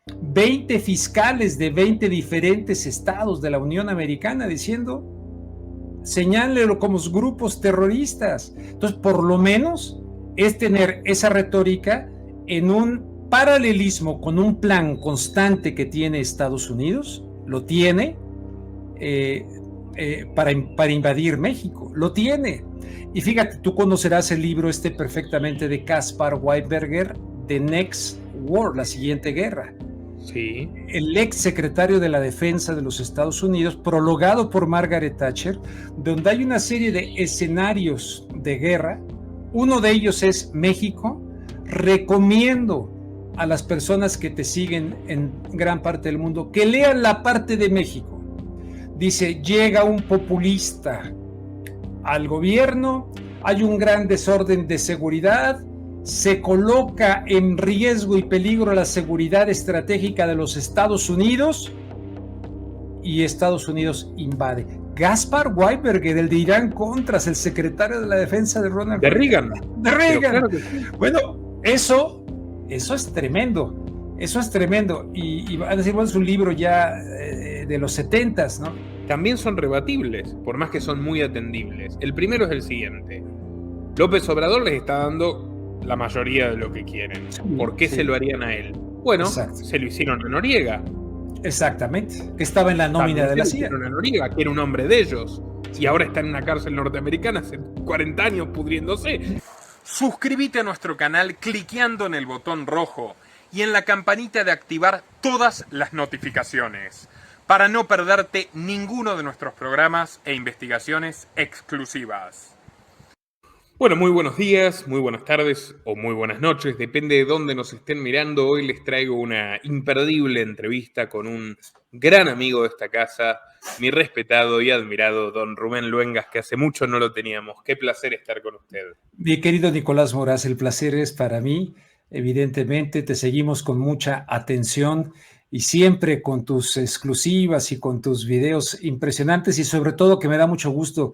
20 fiscales de 20 diferentes estados de la Unión Americana diciendo, señálenlo como grupos terroristas. Entonces, por lo menos es tener esa retórica en un paralelismo con un plan constante que tiene Estados Unidos, lo tiene, para invadir México, lo tiene. Y fíjate, tú conocerás el libro perfectamente de Caspar Weinberger, The Next War, la siguiente guerra. Sí. El ex secretario de la Defensa de los Estados Unidos, prologado por Margaret Thatcher, donde hay una serie de escenarios de guerra. Uno de ellos es México. Recomiendo a las personas que te siguen en gran parte del mundo que lean la parte de México. Dice, llega un populista al gobierno, hay un gran desorden de seguridad, se coloca en riesgo y peligro la seguridad estratégica de los Estados Unidos y Estados Unidos invade. Gaspar Weinberger, el de Irán Contras, el secretario de la defensa de Ronald Reagan. De Reagan. Claro que sí. Bueno, eso es tremendo. Eso es tremendo. Y van a decir, bueno, es un libro ya de los 70s, ¿no? También son rebatibles, por más que son muy atendibles. El primero es el siguiente. López Obrador les está dando la mayoría de lo que quieren. ¿Por qué se lo harían a él? Bueno, se lo hicieron a Noriega. Exactamente, que estaba en la nómina de la CIA. A Noriega, que era un hombre de ellos. Y ahora está en una cárcel norteamericana hace 40 años pudriéndose. Suscríbete a nuestro canal cliqueando en el botón rojo y en la campanita de activar todas las notificaciones para no perderte ninguno de nuestros programas e investigaciones exclusivas. Bueno, muy buenos días, muy buenas tardes o muy buenas noches, depende de dónde nos estén mirando. Hoy les traigo una imperdible entrevista con un gran amigo de esta casa, mi respetado y admirado don Rubén Luengas, que hace mucho no lo teníamos. Qué placer estar con usted. Mi querido Nicolás Moraz, el placer es para mí. Evidentemente te seguimos con mucha atención y siempre con tus exclusivas y con tus videos impresionantes, y sobre todo que me da mucho gusto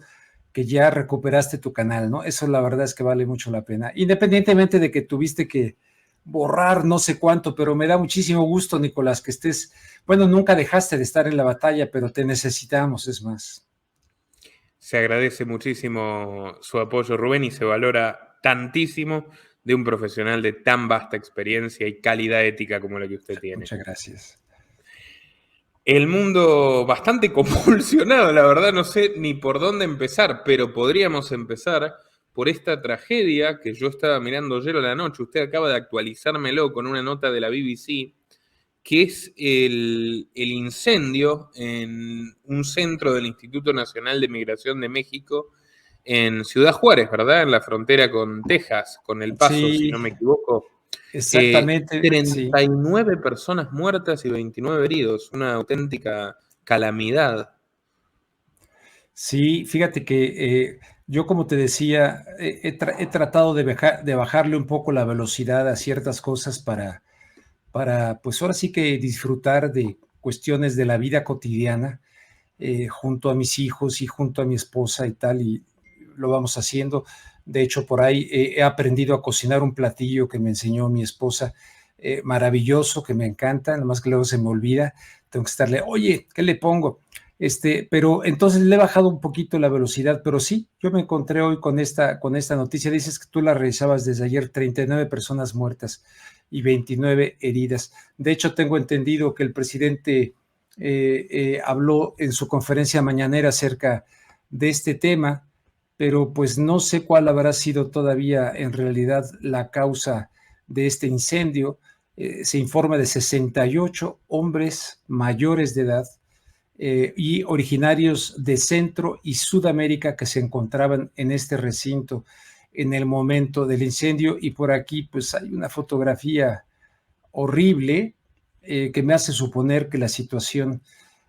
que ya recuperaste tu canal, ¿no? Eso la verdad es que vale mucho la pena, independientemente de que tuviste que borrar no sé cuánto, pero me da muchísimo gusto, Nicolás, que estés, bueno, nunca dejaste de estar en la batalla, pero te necesitamos, es más. Se agradece muchísimo su apoyo, Rubén, y se valora tantísimo de un profesional de tan vasta experiencia y calidad ética como la que usted tiene. Muchas gracias. El mundo bastante convulsionado, la verdad no sé ni por dónde empezar, pero podríamos empezar por esta tragedia que yo estaba mirando ayer a la noche. Usted acaba de actualizármelo con una nota de la BBC, que es el incendio en un centro del Instituto Nacional de Migración de México en Ciudad Juárez, ¿verdad? En la frontera con Texas, con El Paso, Sí, si no me equivoco. exactamente. 39 sí. Personas muertas y 29 heridos, una auténtica calamidad. Sí, fíjate que yo, como te decía, he tratado de bajarle un poco la velocidad a ciertas cosas para, pues ahora sí que disfrutar de cuestiones de la vida cotidiana, junto a mis hijos y junto a mi esposa y tal, y lo vamos haciendo. De hecho, por ahí he aprendido a cocinar un platillo que me enseñó mi esposa, maravilloso, que me encanta, nada más que luego se me olvida, tengo que estarle, oye, ¿qué le pongo? Pero entonces le he bajado un poquito la velocidad, pero sí, yo me encontré hoy con esta noticia. Dices que tú la revisabas desde ayer, 39 personas muertas y 29 heridas. De hecho, tengo entendido que el presidente habló en su conferencia mañanera acerca de este tema, pero pues no sé cuál habrá sido todavía en realidad la causa de este incendio. Se informa de 68 hombres mayores de edad, y originarios de Centro y Sudamérica que se encontraban en este recinto en el momento del incendio. Y por aquí pues hay una fotografía horrible, que me hace suponer que la situación,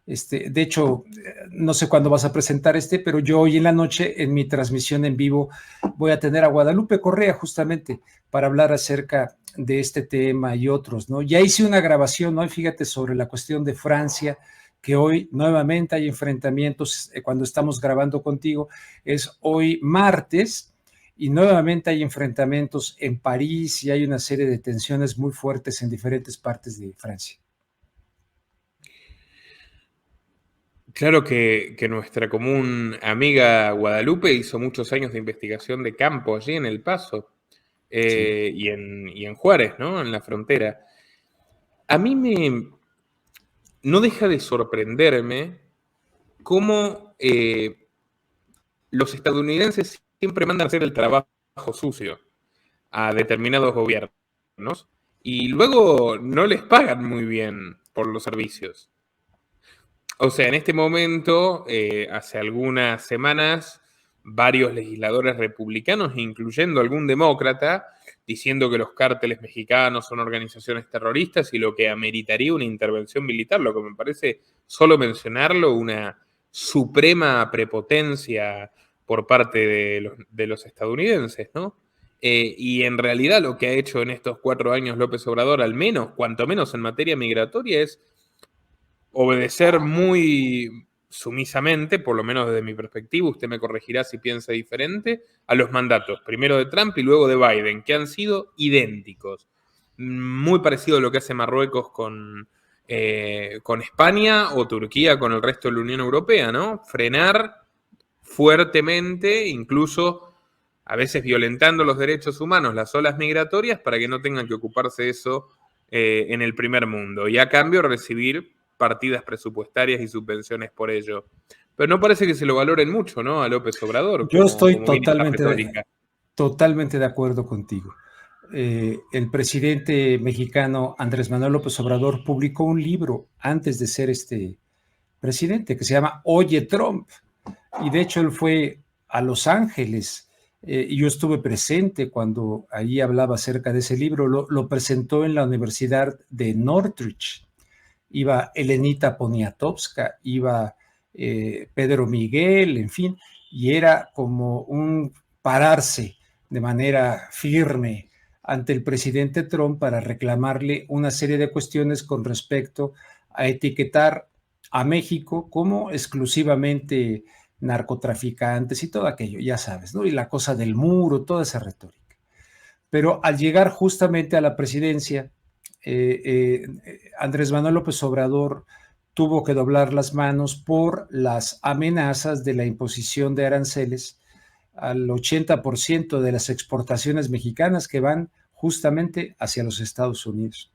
de hecho, no sé cuándo vas a presentar pero yo hoy en la noche en mi transmisión en vivo voy a tener a Guadalupe Correa justamente para hablar acerca de este tema y otros, ¿no? Ya hice una grabación, ¿no? Fíjate, sobre la cuestión de Francia, que hoy nuevamente hay enfrentamientos, cuando estamos grabando contigo, es hoy martes, y nuevamente hay enfrentamientos en París y hay una serie de tensiones muy fuertes en diferentes partes de Francia. Claro que nuestra común amiga Guadalupe hizo muchos años de investigación de campo allí en El Paso Sí. y en Juárez, ¿no? En la frontera. A mí no deja de sorprenderme cómo los estadounidenses siempre mandan a hacer el trabajo sucio a determinados gobiernos y luego no les pagan muy bien por los servicios. O sea, en este momento, hace algunas semanas, varios legisladores republicanos, incluyendo algún demócrata, diciendo que los cárteles mexicanos son organizaciones terroristas y lo que ameritaría una intervención militar, lo que me parece, solo mencionarlo, una suprema prepotencia por parte de los estadounidenses, ¿no? Y en realidad lo que ha hecho en estos 4 años López Obrador, al menos, cuanto menos en materia migratoria, es obedecer muy sumisamente, por lo menos desde mi perspectiva, usted me corregirá si piensa diferente, a los mandatos, primero de Trump y luego de Biden, que han sido idénticos. Muy parecido a lo que hace Marruecos con España o Turquía con el resto de la Unión Europea, ¿no? Frenar fuertemente, incluso a veces violentando los derechos humanos, las olas migratorias para que no tengan que ocuparse de eso en el primer mundo. Y a cambio recibir partidas presupuestarias y subvenciones por ello. Pero no parece que se lo valoren mucho, ¿no? A López Obrador, Yo estoy como viene la retórica. totalmente de acuerdo contigo. El presidente mexicano Andrés Manuel López Obrador publicó un libro antes de ser presidente que se llama Oye Trump. Y de hecho él fue a Los Ángeles y yo estuve presente cuando ahí hablaba acerca de ese libro. Lo presentó en la Universidad de Northridge. Iba Elenita Poniatowska, iba Pedro Miguel, en fin, y era como un pararse de manera firme ante el presidente Trump para reclamarle una serie de cuestiones con respecto a etiquetar a México como exclusivamente narcotraficantes y todo aquello, ya sabes, ¿no? Y la cosa del muro, toda esa retórica. Pero al llegar justamente a la presidencia, Andrés Manuel López Obrador tuvo que doblar las manos por las amenazas de la imposición de aranceles al 80% de las exportaciones mexicanas que van justamente hacia los Estados Unidos.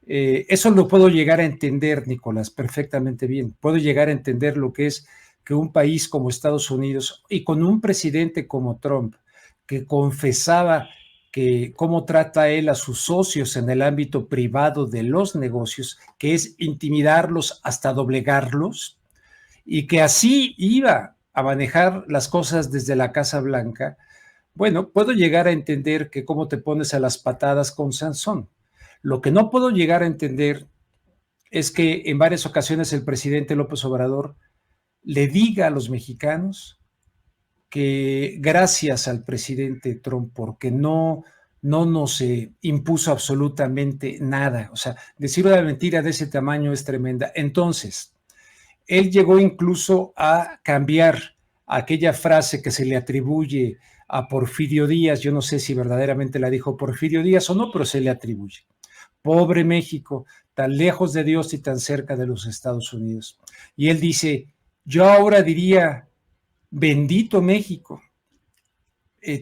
Eso lo puedo llegar a entender, Nicolás, perfectamente bien. Puedo llegar a entender lo que es que un país como Estados Unidos y con un presidente como Trump, que confesaba que cómo trata él a sus socios en el ámbito privado de los negocios, que es intimidarlos hasta doblegarlos, y que así iba a manejar las cosas desde la Casa Blanca. Bueno, puedo llegar a entender que cómo te pones a las patadas con Sansón. Lo que no puedo llegar a entender es que en varias ocasiones el presidente López Obrador le diga a los mexicanos que gracias al presidente Trump, porque no nos impuso absolutamente nada. O sea, decir una mentira de ese tamaño es tremenda. Entonces, él llegó incluso a cambiar aquella frase que se le atribuye a Porfirio Díaz. Yo no sé si verdaderamente la dijo Porfirio Díaz o no, pero se le atribuye. Pobre México, tan lejos de Dios y tan cerca de los Estados Unidos. Y él dice, yo ahora diría, bendito México,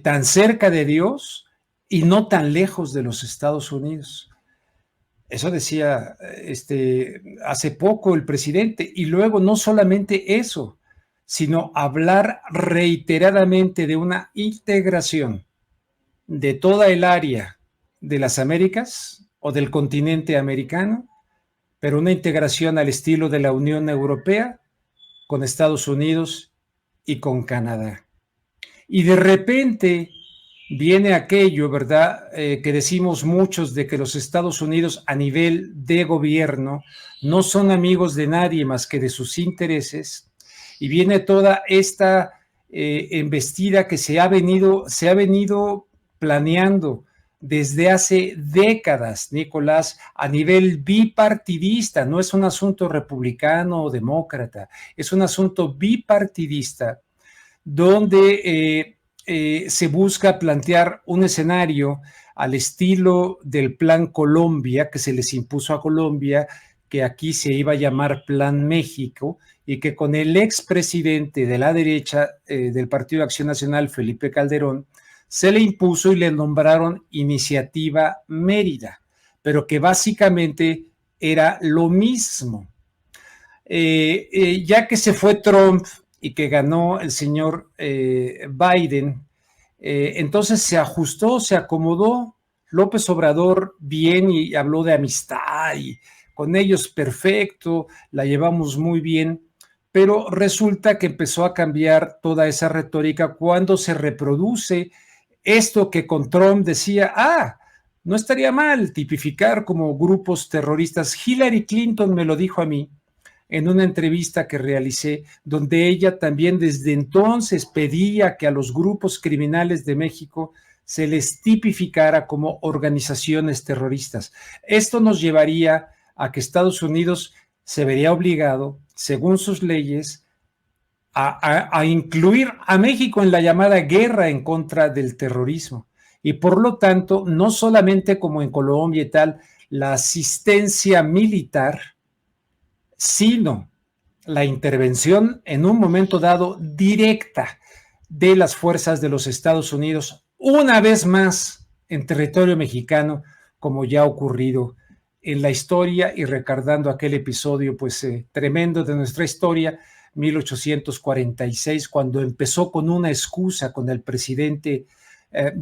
tan cerca de Dios y no tan lejos de los Estados Unidos. Eso decía hace poco el presidente. Y luego no solamente eso, sino hablar reiteradamente de una integración de toda el área de las Américas o del continente americano, pero una integración al estilo de la Unión Europea con Estados Unidos y con Canadá. Y de repente viene aquello, ¿verdad? Que decimos muchos de que los Estados Unidos a nivel de gobierno no son amigos de nadie más que de sus intereses, y viene toda esta embestida que se ha venido planeando desde hace décadas, Nicolás, a nivel bipartidista. No es un asunto republicano o demócrata, es un asunto bipartidista donde se busca plantear un escenario al estilo del Plan Colombia que se les impuso a Colombia, que aquí se iba a llamar Plan México y que con el expresidente de la derecha del Partido de Acción Nacional, Felipe Calderón, se le impuso y le nombraron Iniciativa Mérida, pero que básicamente era lo mismo. Ya que se fue Trump y que ganó el señor Biden, entonces se ajustó, se acomodó López Obrador bien y habló de amistad y con ellos perfecto, la llevamos muy bien, pero resulta que empezó a cambiar toda esa retórica cuando se reproduce esto que con Trump decía, no estaría mal tipificar como grupos terroristas. Hillary Clinton me lo dijo a mí en una entrevista que realicé, donde ella también desde entonces pedía que a los grupos criminales de México se les tipificara como organizaciones terroristas. Esto nos llevaría a que Estados Unidos se vería obligado, según sus leyes, a incluir a México en la llamada guerra en contra del terrorismo. Y por lo tanto, no solamente como en Colombia y tal, la asistencia militar, sino la intervención en un momento dado directa de las fuerzas de los Estados Unidos, una vez más en territorio mexicano, como ya ha ocurrido en la historia y recordando aquel episodio pues tremendo de nuestra historia, 1846, cuando empezó con una excusa con el presidente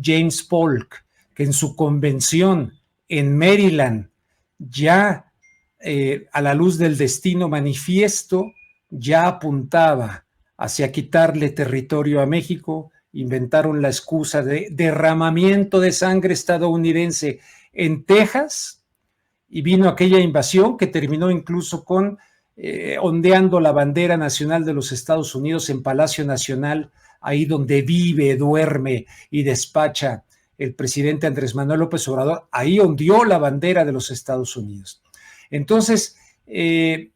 James Polk, que en su convención en Maryland, ya a la luz del destino manifiesto, ya apuntaba hacia quitarle territorio a México. Inventaron la excusa de derramamiento de sangre estadounidense en Texas y vino aquella invasión que terminó incluso con ondeando la bandera nacional de los Estados Unidos en Palacio Nacional, ahí donde vive, duerme y despacha el presidente Andrés Manuel López Obrador, ahí ondeó la bandera de los Estados Unidos. Entonces, él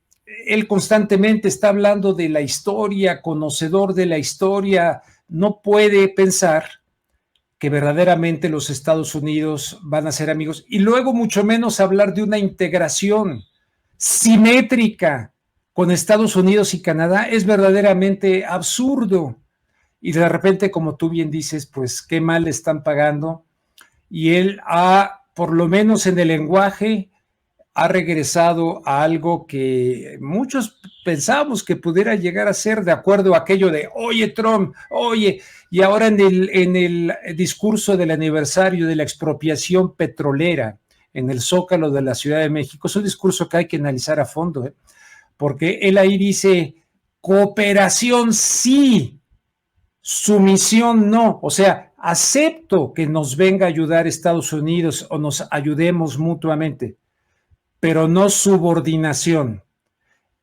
constantemente está hablando de la historia, conocedor de la historia, no puede pensar que verdaderamente los Estados Unidos van a ser amigos y luego mucho menos hablar de una integración simétrica con Estados Unidos y Canadá es verdaderamente absurdo. Y de repente, como tú bien dices, pues qué mal le están pagando. Y él por lo menos en el lenguaje, ha regresado a algo que muchos pensábamos que pudiera llegar a ser de acuerdo a aquello de, oye Trump, oye, y ahora en el discurso del aniversario de la expropiación petrolera en el Zócalo de la Ciudad de México, es un discurso que hay que analizar a fondo, porque él ahí dice, cooperación sí, sumisión no, o sea, acepto que nos venga a ayudar Estados Unidos o nos ayudemos mutuamente, pero no subordinación.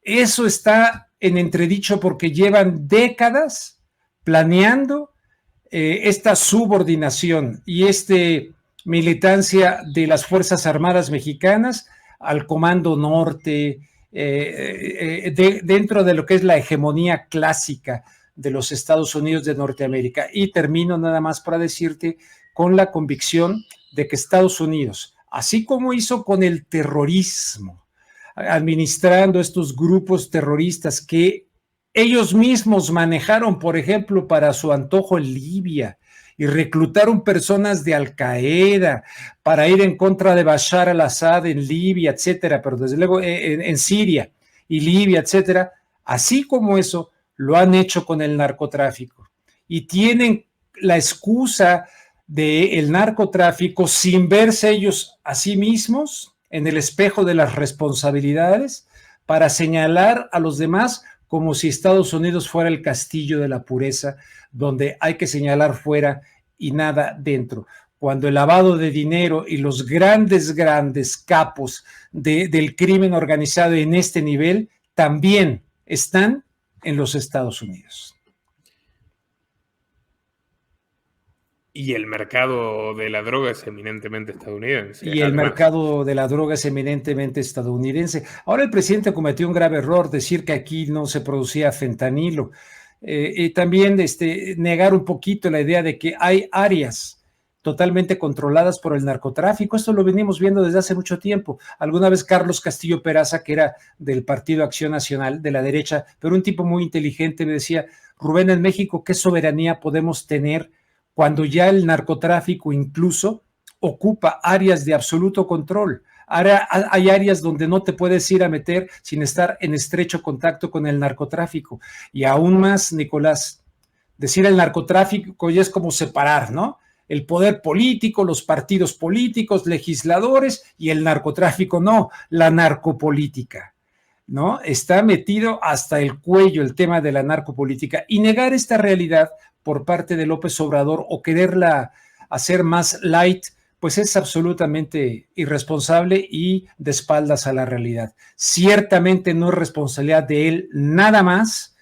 Eso está en entredicho porque llevan décadas planeando esta subordinación y militancia de las Fuerzas Armadas Mexicanas al Comando Norte, dentro de lo que es la hegemonía clásica de los Estados Unidos de Norteamérica. Y termino nada más para decirte con la convicción de que Estados Unidos, así como hizo con el terrorismo, administrando estos grupos terroristas que ellos mismos manejaron, por ejemplo, para su antojo en Libia, y reclutaron personas de Al Qaeda para ir en contra de Bashar al-Assad en Libia, etcétera, pero desde luego en Siria y Libia, etcétera, así como eso, lo han hecho con el narcotráfico. Y tienen la excusa del narcotráfico sin verse ellos a sí mismos en el espejo de las responsabilidades para señalar a los demás como si Estados Unidos fuera el castillo de la pureza, donde hay que señalar fuera y nada dentro. Cuando el lavado de dinero y los grandes capos del crimen organizado en este nivel también están en los Estados Unidos. Y el mercado de la droga es eminentemente estadounidense. Y el mercado de la droga es eminentemente estadounidense. Ahora el presidente cometió un grave error, decir que aquí no se producía fentanilo. Y también negar un poquito la idea de que hay áreas totalmente controladas por el narcotráfico. Esto lo venimos viendo desde hace mucho tiempo. Alguna vez Carlos Castillo Peraza, que era del Partido Acción Nacional, de la derecha, pero un tipo muy inteligente, me decía: Rubén, en México, ¿qué soberanía podemos tener cuando ya el narcotráfico incluso ocupa áreas de absoluto control? Hay áreas donde no te puedes ir a meter sin estar en estrecho contacto con el narcotráfico. Y aún más, Nicolás, decir el narcotráfico ya es como separar, ¿no? El poder político, los partidos políticos, legisladores, y el narcotráfico no, la narcopolítica, ¿no? Está metido hasta el cuello el tema de la narcopolítica, y negar esta realidad por parte de López Obrador o quererla hacer más light, pues es absolutamente irresponsable y de espaldas a la realidad. Ciertamente no es responsabilidad de él nada más,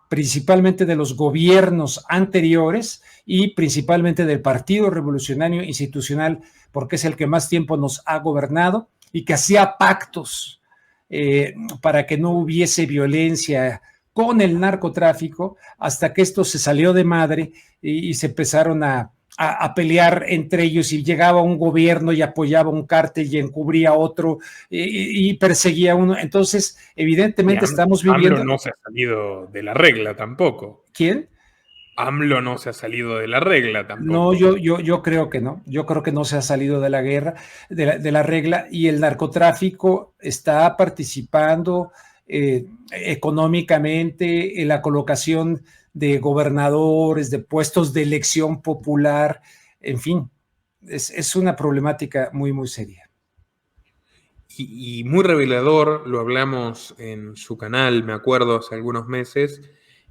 principalmente de los gobiernos anteriores y principalmente del Partido Revolucionario Institucional, porque es el que más tiempo nos ha gobernado y que hacía pactos para que no hubiese violencia con el narcotráfico, hasta que esto se salió de madre y se empezaron a pelear entre ellos, y llegaba un gobierno y apoyaba un cártel y encubría otro y perseguía a uno. Entonces, evidentemente estamos viviendo... AMLO no se ha salido de la regla tampoco. ¿Quién? AMLO no se ha salido de la regla tampoco. No, yo creo que no. Yo creo que no se ha salido de la guerra, de la regla, y el narcotráfico está participando económicamente en la colocación de gobernadores, de puestos de elección popular, en fin, es una problemática muy, muy seria. Y muy revelador, lo hablamos en su canal, me acuerdo, hace algunos meses,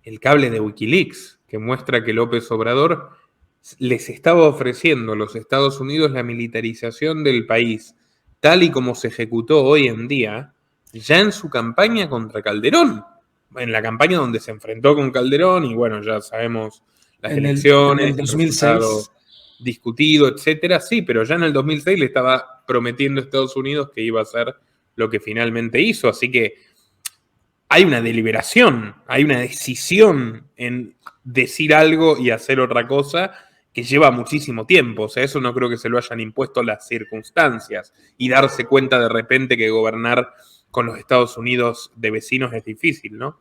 el cable de Wikileaks, que muestra que López Obrador les estaba ofreciendo a los Estados Unidos la militarización del país, tal y como se ejecutó hoy en día, ya en su campaña contra Calderón, en la campaña donde se enfrentó con Calderón, y bueno, ya sabemos las elecciones, en el 2006. el resultado discutido, etcétera. Sí, pero ya en el 2006 le estaba prometiendo a Estados Unidos que iba a hacer lo que finalmente hizo, así que hay una deliberación, hay una decisión en decir algo y hacer otra cosa que lleva muchísimo tiempo. O sea, eso no creo que se lo hayan impuesto las circunstancias, y darse cuenta de repente que gobernar con los Estados Unidos de vecinos es difícil, ¿no?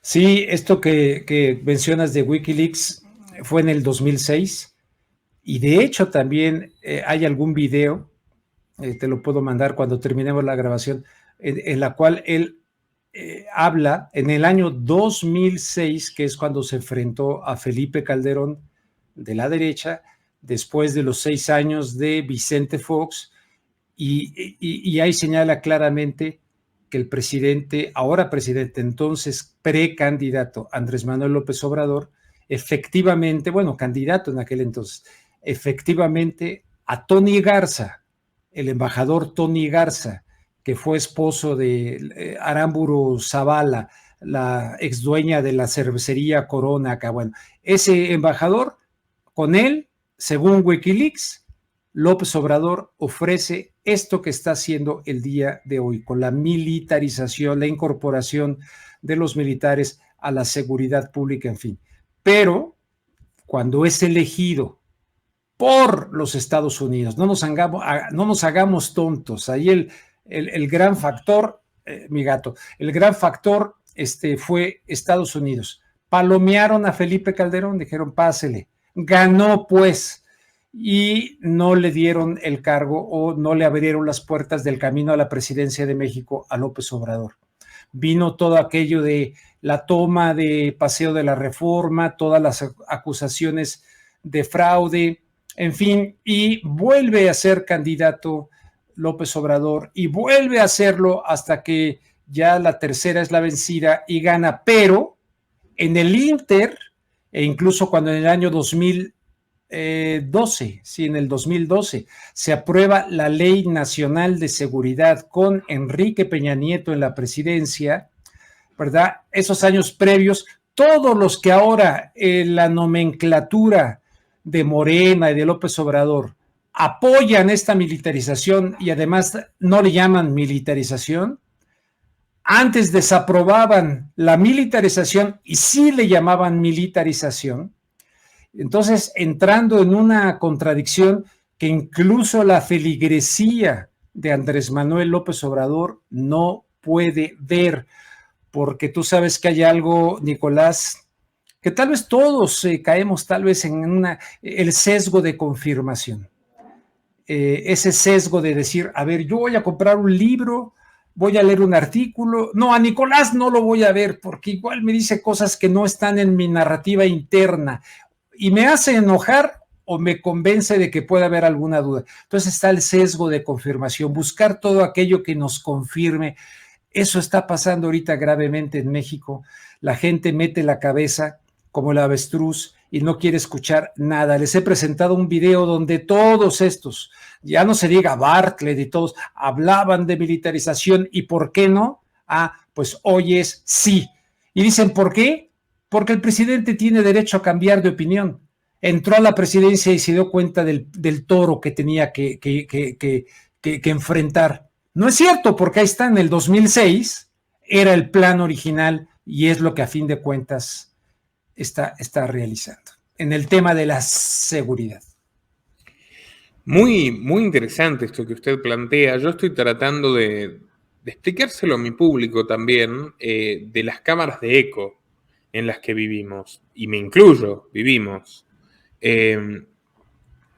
Sí, esto que mencionas de Wikileaks fue en el 2006, y de hecho también hay algún video, te lo puedo mandar cuando terminemos la grabación, en la cual él habla en el año 2006, que es cuando se enfrentó a Felipe Calderón de la derecha, después de los 6 años de Vicente Fox, y ahí señala claramente que el presidente, ahora presidente, entonces precandidato Andrés Manuel López Obrador, efectivamente, bueno, candidato en aquel entonces, efectivamente a Tony Garza, el embajador Tony Garza, que fue esposo de Aramburu Zavala, la ex dueña de la cervecería Corona acá. Bueno, ese embajador, con él, según Wikileaks, López Obrador ofrece esto que está haciendo el día de hoy, con la militarización, la incorporación de los militares a la seguridad pública, en fin. Pero cuando es elegido por los Estados Unidos, no nos hagamos tontos, ahí el gran factor, mi gato, el gran factor fue Estados Unidos. Palomearon a Felipe Calderón, dijeron pásele, ganó pues, y no le dieron el cargo o no le abrieron las puertas del camino a la presidencia de México a López Obrador. Vino todo aquello de la toma de Paseo de la Reforma, todas las acusaciones de fraude, en fin, y vuelve a ser candidato López Obrador y vuelve a hacerlo hasta que ya la tercera es la vencida y gana, pero en el Inter, e incluso cuando en el año 2012, en el 2012 se aprueba la Ley Nacional de Seguridad con Enrique Peña Nieto en la presidencia, ¿verdad? Esos años previos, todos los que ahora en la nomenclatura de Morena y de López Obrador apoyan esta militarización y además no le llaman militarización, antes desaprobaban la militarización y sí le llamaban militarización, Entonces, entrando en una contradicción que incluso la feligresía de Andrés Manuel López Obrador no puede ver, porque tú sabes que hay algo, Nicolás, que tal vez todos caemos tal vez en el sesgo de confirmación. Ese sesgo de decir, a ver, yo voy a comprar un libro, voy a leer un artículo, no, a Nicolás no lo voy a ver porque igual me dice cosas que no están en mi narrativa interna y me hace enojar o me convence de que puede haber alguna duda. Entonces está el sesgo de confirmación, buscar todo aquello que nos confirme. Eso está pasando ahorita gravemente en México. La gente mete la cabeza como el avestruz y no quiere escuchar nada. Les he presentado un video donde todos estos, ya no se diga Bartlett y todos, hablaban de militarización y ¿por qué no? Pues hoy es sí. Y dicen, ¿por qué? Porque el presidente tiene derecho a cambiar de opinión. Entró a la presidencia y se dio cuenta del toro que tenía que enfrentar. No es cierto, porque ahí está, en el 2006, era el plan original y es lo que a fin de cuentas está realizando en el tema de la seguridad. Muy, muy interesante esto que usted plantea. Yo estoy tratando de explicárselo a mi público también, de las cámaras de eco en las que vivimos, y me incluyo, vivimos.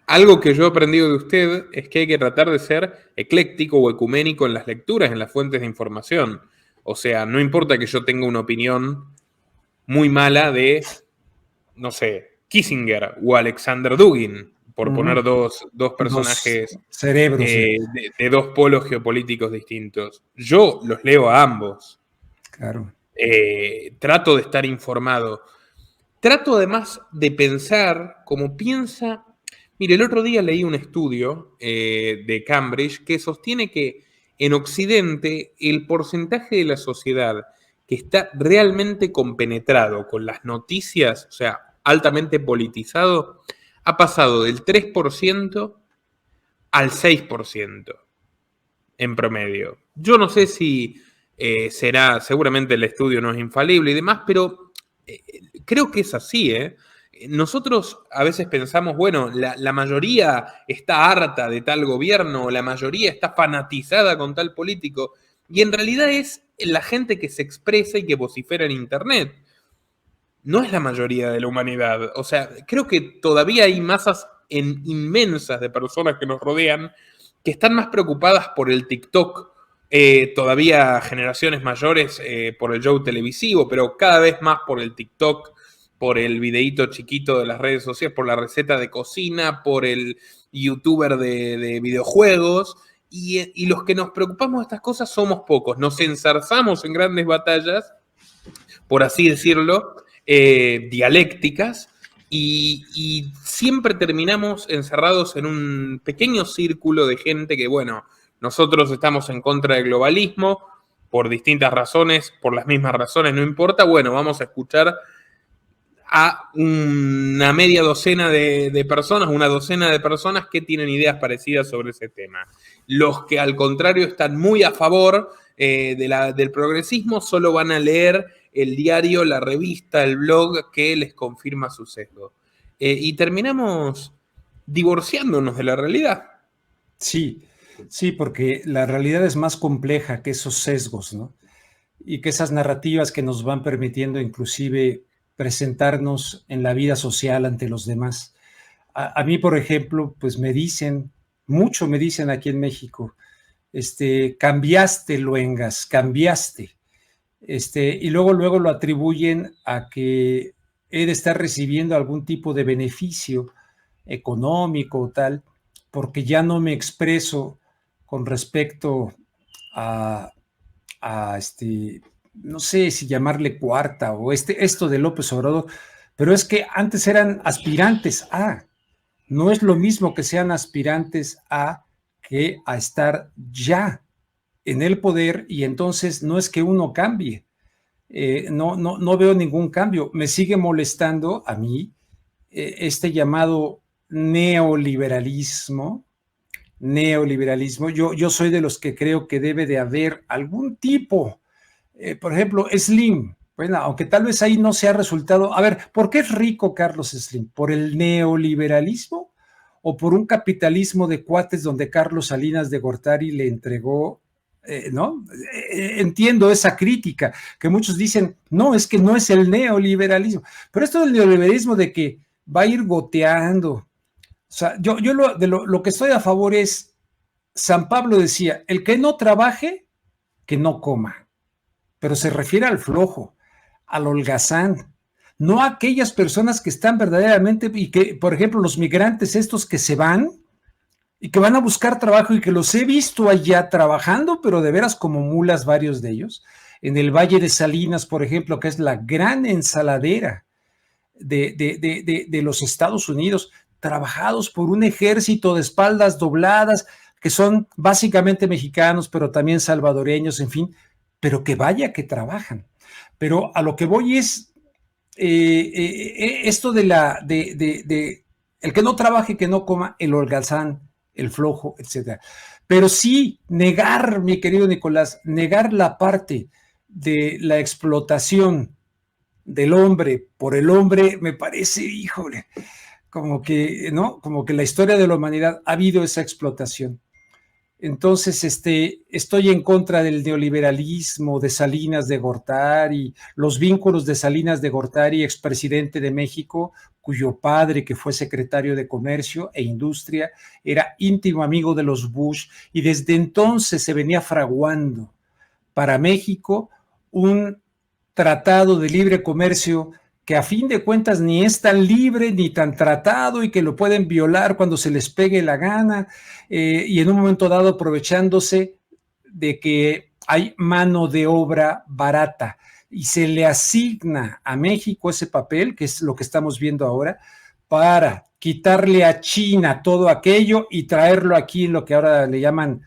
Algo que yo he aprendido de usted es que hay que tratar de ser ecléctico o ecuménico en las lecturas, en las fuentes de información. O sea, no importa que yo tenga una opinión muy mala de, no sé, Kissinger o Alexander Dugin, por poner dos personajes cerebros, de dos polos geopolíticos distintos. Yo los leo a ambos. Claro. Trato de estar informado. Trato además de pensar como piensa. Mire, el otro día leí un estudio de Cambridge que sostiene que en Occidente el porcentaje de la sociedad que está realmente compenetrado con las noticias, o sea, altamente politizado, ha pasado del 3% al 6% en promedio. Yo no sé si seguramente el estudio no es infalible y demás, pero creo que es así, ¿eh? Nosotros a veces pensamos, bueno, la mayoría está harta de tal gobierno, o la mayoría está fanatizada con tal político, y en realidad es la gente que se expresa y que vocifera en Internet. No es la mayoría de la humanidad. O sea, creo que todavía hay masas inmensas de personas que nos rodean que están más preocupadas por el TikTok, todavía generaciones mayores por el show televisivo, pero cada vez más por el TikTok, por el videíto chiquito de las redes sociales, por la receta de cocina, por el youtuber de videojuegos, y los que nos preocupamos de estas cosas somos pocos. Nos enzarzamos en grandes batallas, por así decirlo, dialécticas, y siempre terminamos encerrados en un pequeño círculo de gente que, bueno, nosotros estamos en contra del globalismo por distintas razones, por las mismas razones, no importa, bueno, vamos a escuchar a una media docena de personas, una docena de personas que tienen ideas parecidas sobre ese tema. Los que al contrario están muy a favor del progresismo solo van a leer el diario, la revista, el blog que les confirma su sesgo. Y terminamos divorciándonos de la realidad. Sí, porque la realidad es más compleja que esos sesgos, ¿no? Y que esas narrativas que nos van permitiendo inclusive presentarnos en la vida social ante los demás. A mí, por ejemplo, pues me dicen aquí en México, cambiaste, Luengas, cambiaste. Y luego lo atribuyen a que he de estar recibiendo algún tipo de beneficio económico o tal, porque ya no me expreso con respecto a no sé si llamarle cuarta o esto de López Obrador, pero es que antes eran aspirantes a, no es lo mismo que sean aspirantes a que a estar ya en el poder, y entonces no es que uno cambie, no veo ningún cambio. Me sigue molestando a mí este llamado neoliberalismo. Yo soy de los que creo que debe de haber algún tipo, por ejemplo, Slim. Bueno, aunque tal vez ahí no sea resultado. A ver, ¿por qué es rico Carlos Slim? ¿Por el neoliberalismo o por un capitalismo de cuates donde Carlos Salinas de Gortari le entregó, ¿no? Entiendo esa crítica, que muchos dicen, no, es que no es el neoliberalismo, pero esto del neoliberalismo de que va a ir goteando. O sea, yo lo que estoy a favor es, San Pablo decía, el que no trabaje, que no coma, pero se refiere al flojo, al holgazán, no a aquellas personas que están verdaderamente, y que, por ejemplo, los migrantes estos que se van y que van a buscar trabajo y que los he visto allá trabajando, pero de veras como mulas varios de ellos, en el Valle de Salinas, por ejemplo, que es la gran ensaladera de los Estados Unidos, trabajados por un ejército de espaldas dobladas, que son básicamente mexicanos, pero también salvadoreños, en fin, pero que vaya que trabajan. Pero a lo que voy es esto de el que no trabaje, que no coma, el holgazán, el flojo, etcétera. Pero sí negar, mi querido Nicolás, negar la parte de la explotación del hombre por el hombre, me parece, híjole, como que, ¿no? Como que la historia de la humanidad ha habido esa explotación. Entonces, estoy en contra del neoliberalismo de Salinas de Gortari, los vínculos de Salinas de Gortari, expresidente de México, cuyo padre, que fue secretario de Comercio e Industria, era íntimo amigo de los Bush, y desde entonces se venía fraguando para México un tratado de libre comercio que a fin de cuentas ni es tan libre ni tan tratado y que lo pueden violar cuando se les pegue la gana, y en un momento dado aprovechándose de que hay mano de obra barata y se le asigna a México ese papel, que es lo que estamos viendo ahora, para quitarle a China todo aquello y traerlo aquí en lo que ahora le llaman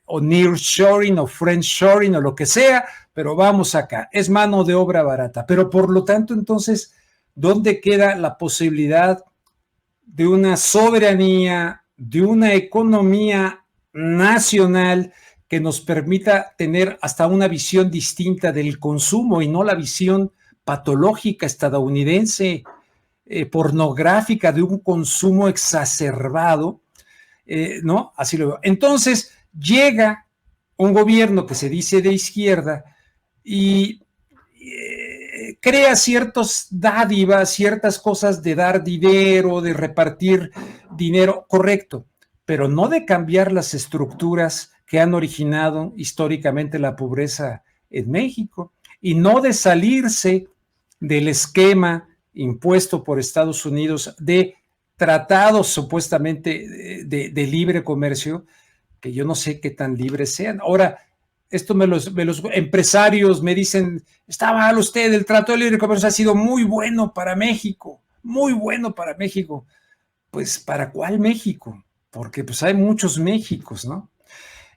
o nearshoring o friendshoring o lo que sea, pero vamos acá, es mano de obra barata. Pero por lo tanto, entonces, ¿dónde queda la posibilidad de una soberanía, de una economía nacional que nos permita tener hasta una visión distinta del consumo y no la visión patológica estadounidense, pornográfica, de un consumo exacerbado, ¿no? Así lo veo. Entonces, llega un gobierno que se dice de izquierda y crea ciertas dádivas, ciertas cosas de dar dinero, de repartir dinero, correcto, pero no de cambiar las estructuras que han originado históricamente la pobreza en México y no de salirse del esquema impuesto por Estados Unidos de tratados supuestamente de libre comercio, que yo no sé qué tan libres sean. Ahora, esto los empresarios me dicen, está mal usted, el trato de libre comercio ha sido muy bueno para México, muy bueno para México. Pues, ¿para cuál México? Porque pues hay muchos Méxicos, ¿no?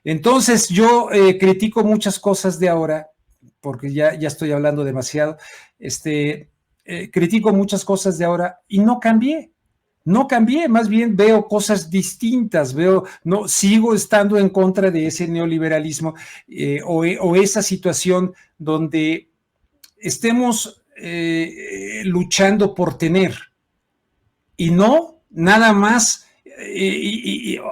Entonces, yo critico muchas cosas de ahora, porque ya estoy hablando demasiado, critico muchas cosas de ahora y no cambié. No cambié, más bien veo cosas distintas, no, sigo estando en contra de ese neoliberalismo o esa situación donde estemos luchando por tener y no nada más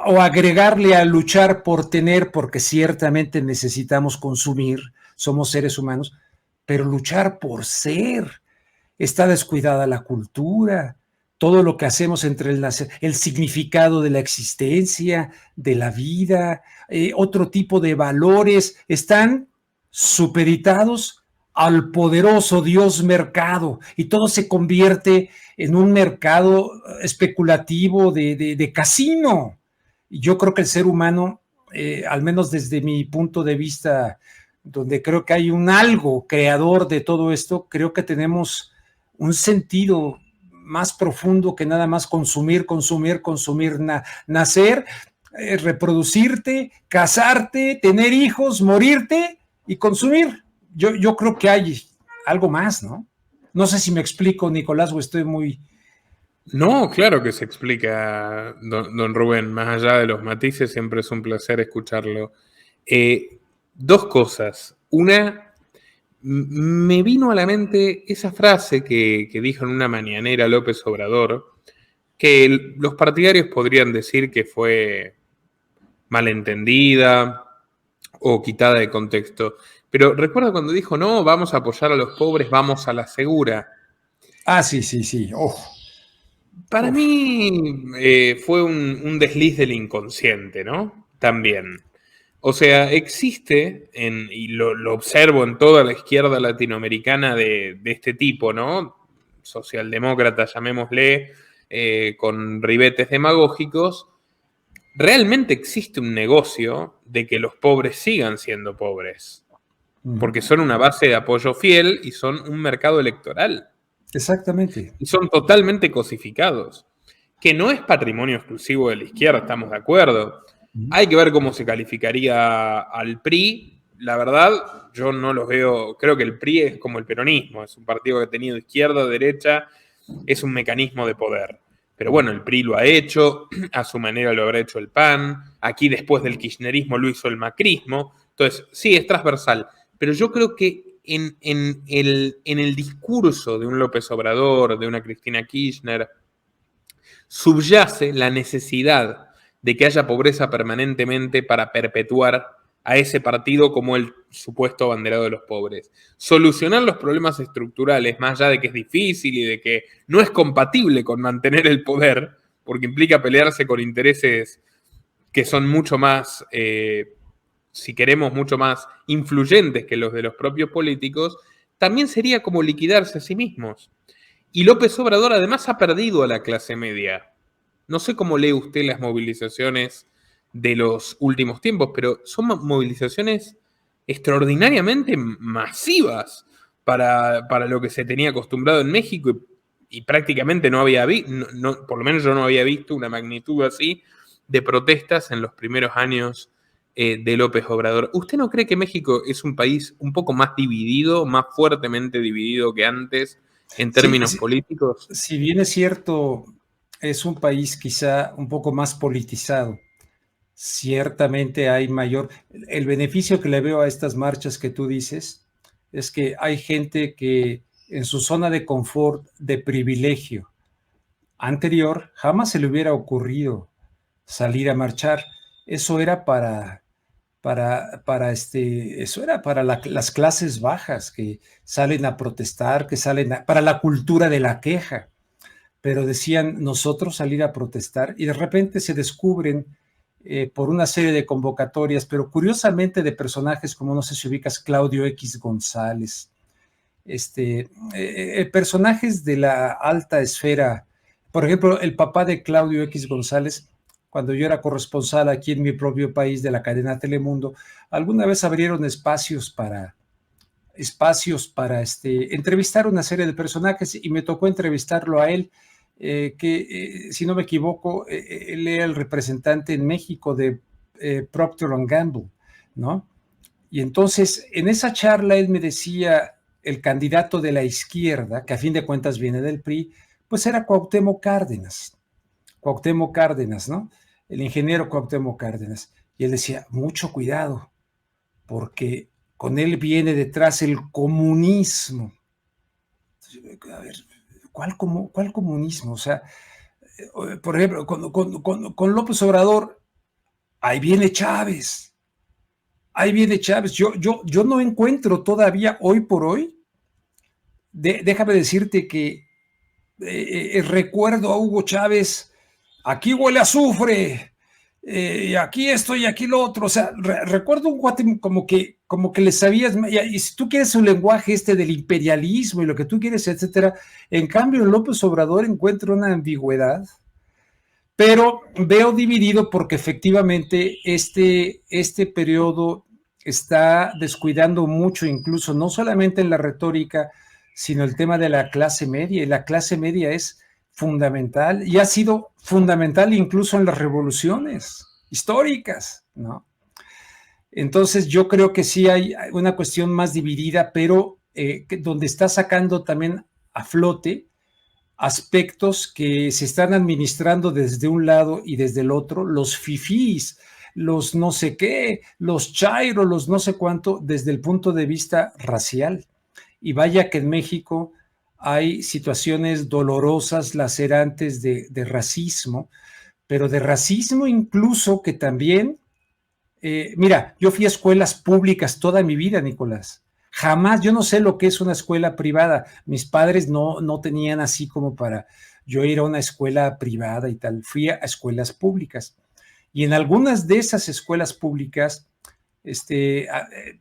o agregarle a luchar por tener, porque ciertamente necesitamos consumir, somos seres humanos, pero luchar por ser. Está descuidada la cultura, todo lo que hacemos entre el significado de la existencia, de la vida, otro tipo de valores, están supeditados al poderoso Dios mercado y todo se convierte en un mercado especulativo de casino. Y yo creo que el ser humano, al menos desde mi punto de vista, donde creo que hay un algo creador de todo esto, creo que tenemos un sentido más profundo que nada más consumir, nacer, reproducirte, casarte, tener hijos, morirte y consumir. Yo creo que hay algo más, ¿no? No sé si me explico, Nicolás, o estoy muy... No, claro que se explica, don Rubén. Más allá de los matices, siempre es un placer escucharlo. Dos cosas. Una, me vino a la mente esa frase que dijo en una mañanera López Obrador, que los partidarios podrían decir que fue malentendida o quitada de contexto. Pero recuerda cuando dijo, no, vamos a apoyar a los pobres, vamos a la segura. Ah, sí, sí, sí. Oh, Para uf. mí fue un desliz del inconsciente, ¿no? También. O sea, existe, y lo observo en toda la izquierda latinoamericana de este tipo, ¿no? Socialdemócrata, llamémosle, con ribetes demagógicos, realmente existe un negocio de que los pobres sigan siendo pobres, porque son una base de apoyo fiel y son un mercado electoral. Exactamente. Y son totalmente cosificados, que no es patrimonio exclusivo de la izquierda, estamos de acuerdo. Hay que ver cómo se calificaría al PRI. La verdad, yo no los veo, creo que el PRI es como el peronismo, es un partido que ha tenido izquierda, derecha, es un mecanismo de poder. Pero bueno, el PRI lo ha hecho, a su manera lo habrá hecho el PAN, aquí después del kirchnerismo lo hizo el macrismo, entonces sí, es transversal, pero yo creo que en el discurso de un López Obrador, de una Cristina Kirchner, subyace la necesidad de que haya pobreza permanentemente para perpetuar a ese partido como el supuesto abanderado de los pobres. Solucionar los problemas estructurales, más allá de que es difícil y de que no es compatible con mantener el poder, porque implica pelearse con intereses que son mucho más, si queremos, mucho más influyentes que los de los propios políticos, también sería como liquidarse a sí mismos. Y López Obrador además ha perdido a la clase media. No sé cómo lee usted las movilizaciones de los últimos tiempos, pero son movilizaciones extraordinariamente masivas para lo que se tenía acostumbrado en México y prácticamente no había visto, por lo menos yo no había visto una magnitud así de protestas en los primeros años de López Obrador. ¿Usted no cree que México es un país un poco más dividido, más fuertemente dividido que antes en Sí, términos sí, políticos? si bien es cierto, es un país quizá un poco más politizado. Ciertamente hay mayor. El beneficio que le veo a estas marchas que tú dices es que hay gente que en su zona de confort, de privilegio anterior, jamás se le hubiera ocurrido salir a marchar. Eso era eso era para las clases bajas que salen a protestar, para la cultura de la queja. Pero decían nosotros salir a protestar y de repente se descubren por una serie de convocatorias, pero curiosamente de personajes como, no sé si ubicas, Claudio X González, personajes de la alta esfera. Por ejemplo, el papá de Claudio X González, cuando yo era corresponsal aquí en mi propio país de la cadena Telemundo, alguna vez abrieron espacios para entrevistar una serie de personajes y me tocó entrevistarlo a él, si no me equivoco, él era el representante en México de Procter & Gamble, ¿no? Y entonces, en esa charla, él me decía, el candidato de la izquierda, que a fin de cuentas viene del PRI, pues era Cuauhtémoc Cárdenas, ¿no? El ingeniero Cuauhtémoc Cárdenas. Y él decía, mucho cuidado, porque con él viene detrás el comunismo. A ver, ¿cuál comunismo? O sea, por ejemplo, con López Obrador, ahí viene Chávez. Ahí viene Chávez. Yo no encuentro todavía hoy por hoy, déjame decirte que recuerdo a Hugo Chávez, aquí huele a azufre, y aquí esto y aquí lo otro. O sea, recuerdo un cuate como que le sabías, y si tú quieres un lenguaje del imperialismo y lo que tú quieres, etcétera. En cambio, en López Obrador encuentro una ambigüedad, pero veo dividido porque efectivamente este periodo está descuidando mucho, incluso no solamente en la retórica, sino el tema de la clase media. Y la clase media es fundamental y ha sido fundamental incluso en las revoluciones históricas, ¿no? Entonces yo creo que sí hay una cuestión más dividida, pero donde está sacando también a flote aspectos que se están administrando desde un lado y desde el otro, los fifís, los no sé qué, los chairo, los no sé cuánto, desde el punto de vista racial. Y vaya que en México hay situaciones dolorosas, lacerantes de racismo, pero de racismo incluso que también, mira, yo fui a escuelas públicas toda mi vida, Nicolás. Jamás, yo no sé lo que es una escuela privada. Mis padres no tenían así como para yo ir a una escuela privada y tal. Fui a escuelas públicas. Y en algunas de esas escuelas públicas,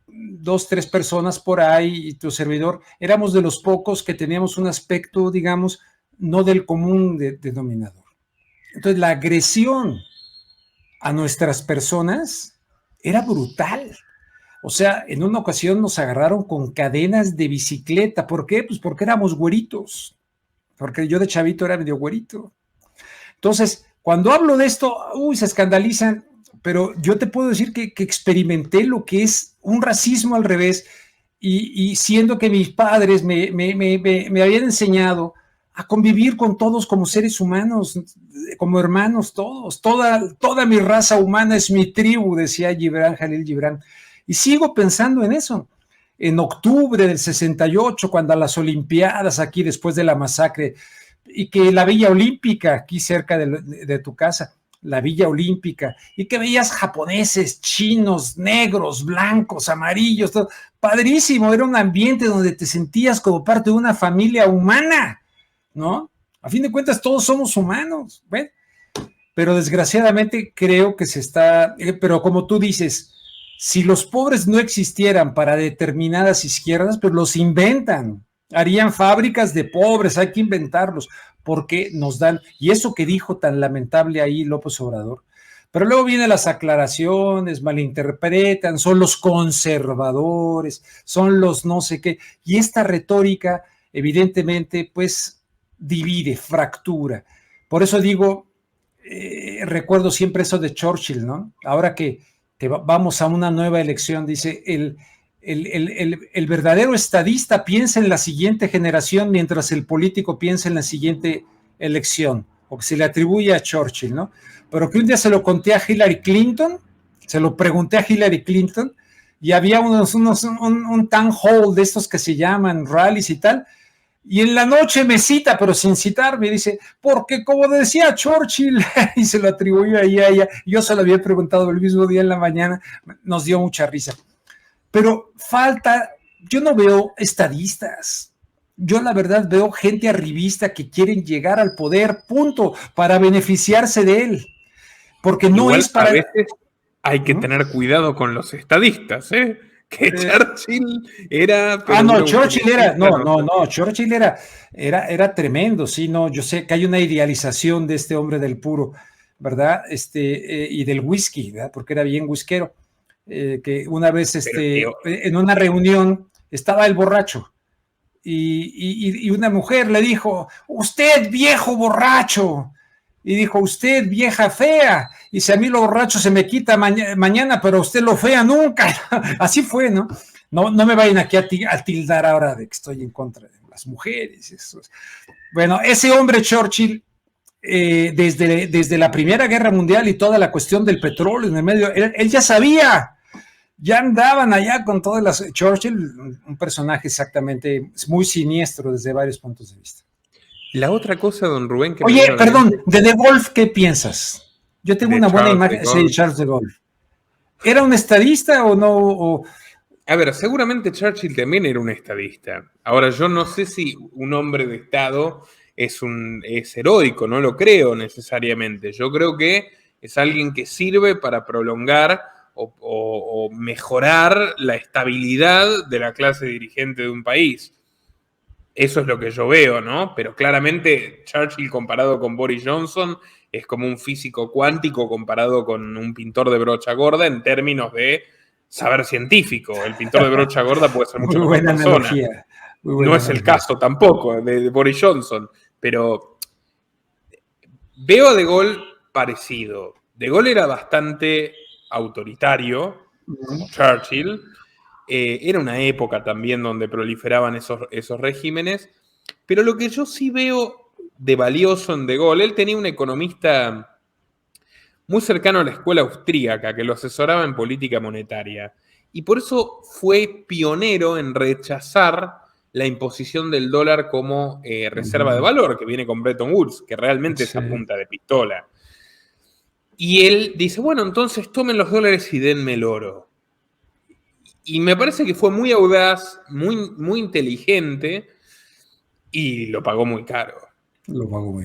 dos, tres personas por ahí y tu servidor, éramos de los pocos que teníamos un aspecto, digamos, no del común denominador. Entonces, la agresión a nuestras personas era brutal. O sea, en una ocasión nos agarraron con cadenas de bicicleta. ¿Por qué? Pues porque éramos güeritos. Porque yo de chavito era medio güerito. Entonces, cuando hablo de esto, se escandalizan, pero yo te puedo decir que experimenté lo que es un racismo al revés, y siendo que mis padres me habían enseñado a convivir con todos como seres humanos, como hermanos todos, toda mi raza humana es mi tribu, decía Gibran, Jalil Gibran, y sigo pensando en eso. En octubre del 68, cuando a las Olimpiadas, aquí después de la masacre, y que la Villa Olímpica, aquí cerca de tu casa, la Villa Olímpica, y que veías japoneses, chinos, negros, blancos, amarillos, todo. Padrísimo, era un ambiente donde te sentías como parte de una familia humana, ¿no? A fin de cuentas, todos somos humanos, ¿ven? Pero desgraciadamente creo que se está, pero como tú dices, si los pobres no existieran para determinadas izquierdas, pues los inventan, harían fábricas de pobres, hay que inventarlos, porque nos dan, y eso que dijo tan lamentable ahí López Obrador, pero luego vienen las aclaraciones, malinterpretan, son los conservadores, son los no sé qué, y esta retórica evidentemente pues divide, fractura. Por eso digo, recuerdo siempre eso de Churchill, ¿no? Ahora que vamos a una nueva elección, dice, el verdadero estadista piensa en la siguiente generación mientras el político piensa en la siguiente elección, o que se le atribuye a Churchill, ¿no? Pero que un día se lo conté a Hillary Clinton, se lo pregunté a Hillary Clinton, y había un town hall de estos que se llaman rallies y tal, y en la noche me cita, pero sin citarme, dice, porque como decía Churchill, y se lo atribuyó ahí a ella, yo se lo había preguntado el mismo día en la mañana, nos dio mucha risa. Pero falta, yo no veo estadistas, yo la verdad veo gente arribista que quieren llegar al poder, punto, para beneficiarse de él, porque no Igual, es para... a veces hay que tener cuidado con los estadistas, ¿eh? Que Churchill era... Pero no, Churchill era, Churchill era tremendo, sí, no, yo sé que hay una idealización de este hombre del puro, ¿verdad? Y del whisky, ¿verdad? Porque era bien whiskero, que una vez, en una reunión, estaba el borracho, y una mujer le dijo, usted viejo borracho, y dijo, usted vieja fea, y si a mí lo borracho se me quita mañana, pero usted lo fea nunca, así fue, ¿no? No me vayan aquí a tildar ahora de que estoy en contra de las mujeres. Eso. Bueno, ese hombre Churchill, desde la Primera Guerra Mundial y toda la cuestión del petróleo en el medio, él ya sabía, ya andaban allá con todas las... Churchill, un personaje exactamente muy siniestro desde varios puntos de vista. La otra cosa, don Rubén, que oye, perdón, de De Gaulle, ¿qué piensas? Yo tengo una buena imagen de Charles de Gaulle. ¿Era un estadista o no? A ver, seguramente Churchill también era un estadista. Ahora, yo no sé si un hombre de Estado es heroico, no lo creo necesariamente. Yo creo que es alguien que sirve para prolongar o mejorar la estabilidad de la clase dirigente de un país. Eso es lo que yo veo, ¿no? Pero claramente Churchill comparado con Boris Johnson es como un físico cuántico comparado con un pintor de brocha gorda en términos de saber científico. El pintor de brocha gorda puede ser mucho mejor persona. No es el caso tampoco de Boris Johnson, pero veo a De Gaulle parecido. De Gaulle era bastante autoritario, como Churchill. Era una época también donde proliferaban esos regímenes, pero lo que yo sí veo de valioso en De Gaulle, él tenía un economista muy cercano a la escuela austríaca que lo asesoraba en política monetaria, y por eso fue pionero en rechazar la imposición del dólar como reserva de valor, que viene con Bretton Woods, que realmente es a punta de pistola. Y él dice, bueno, entonces tomen los dólares y denme el oro. Y me parece que fue muy audaz, muy inteligente, y lo pagó muy caro.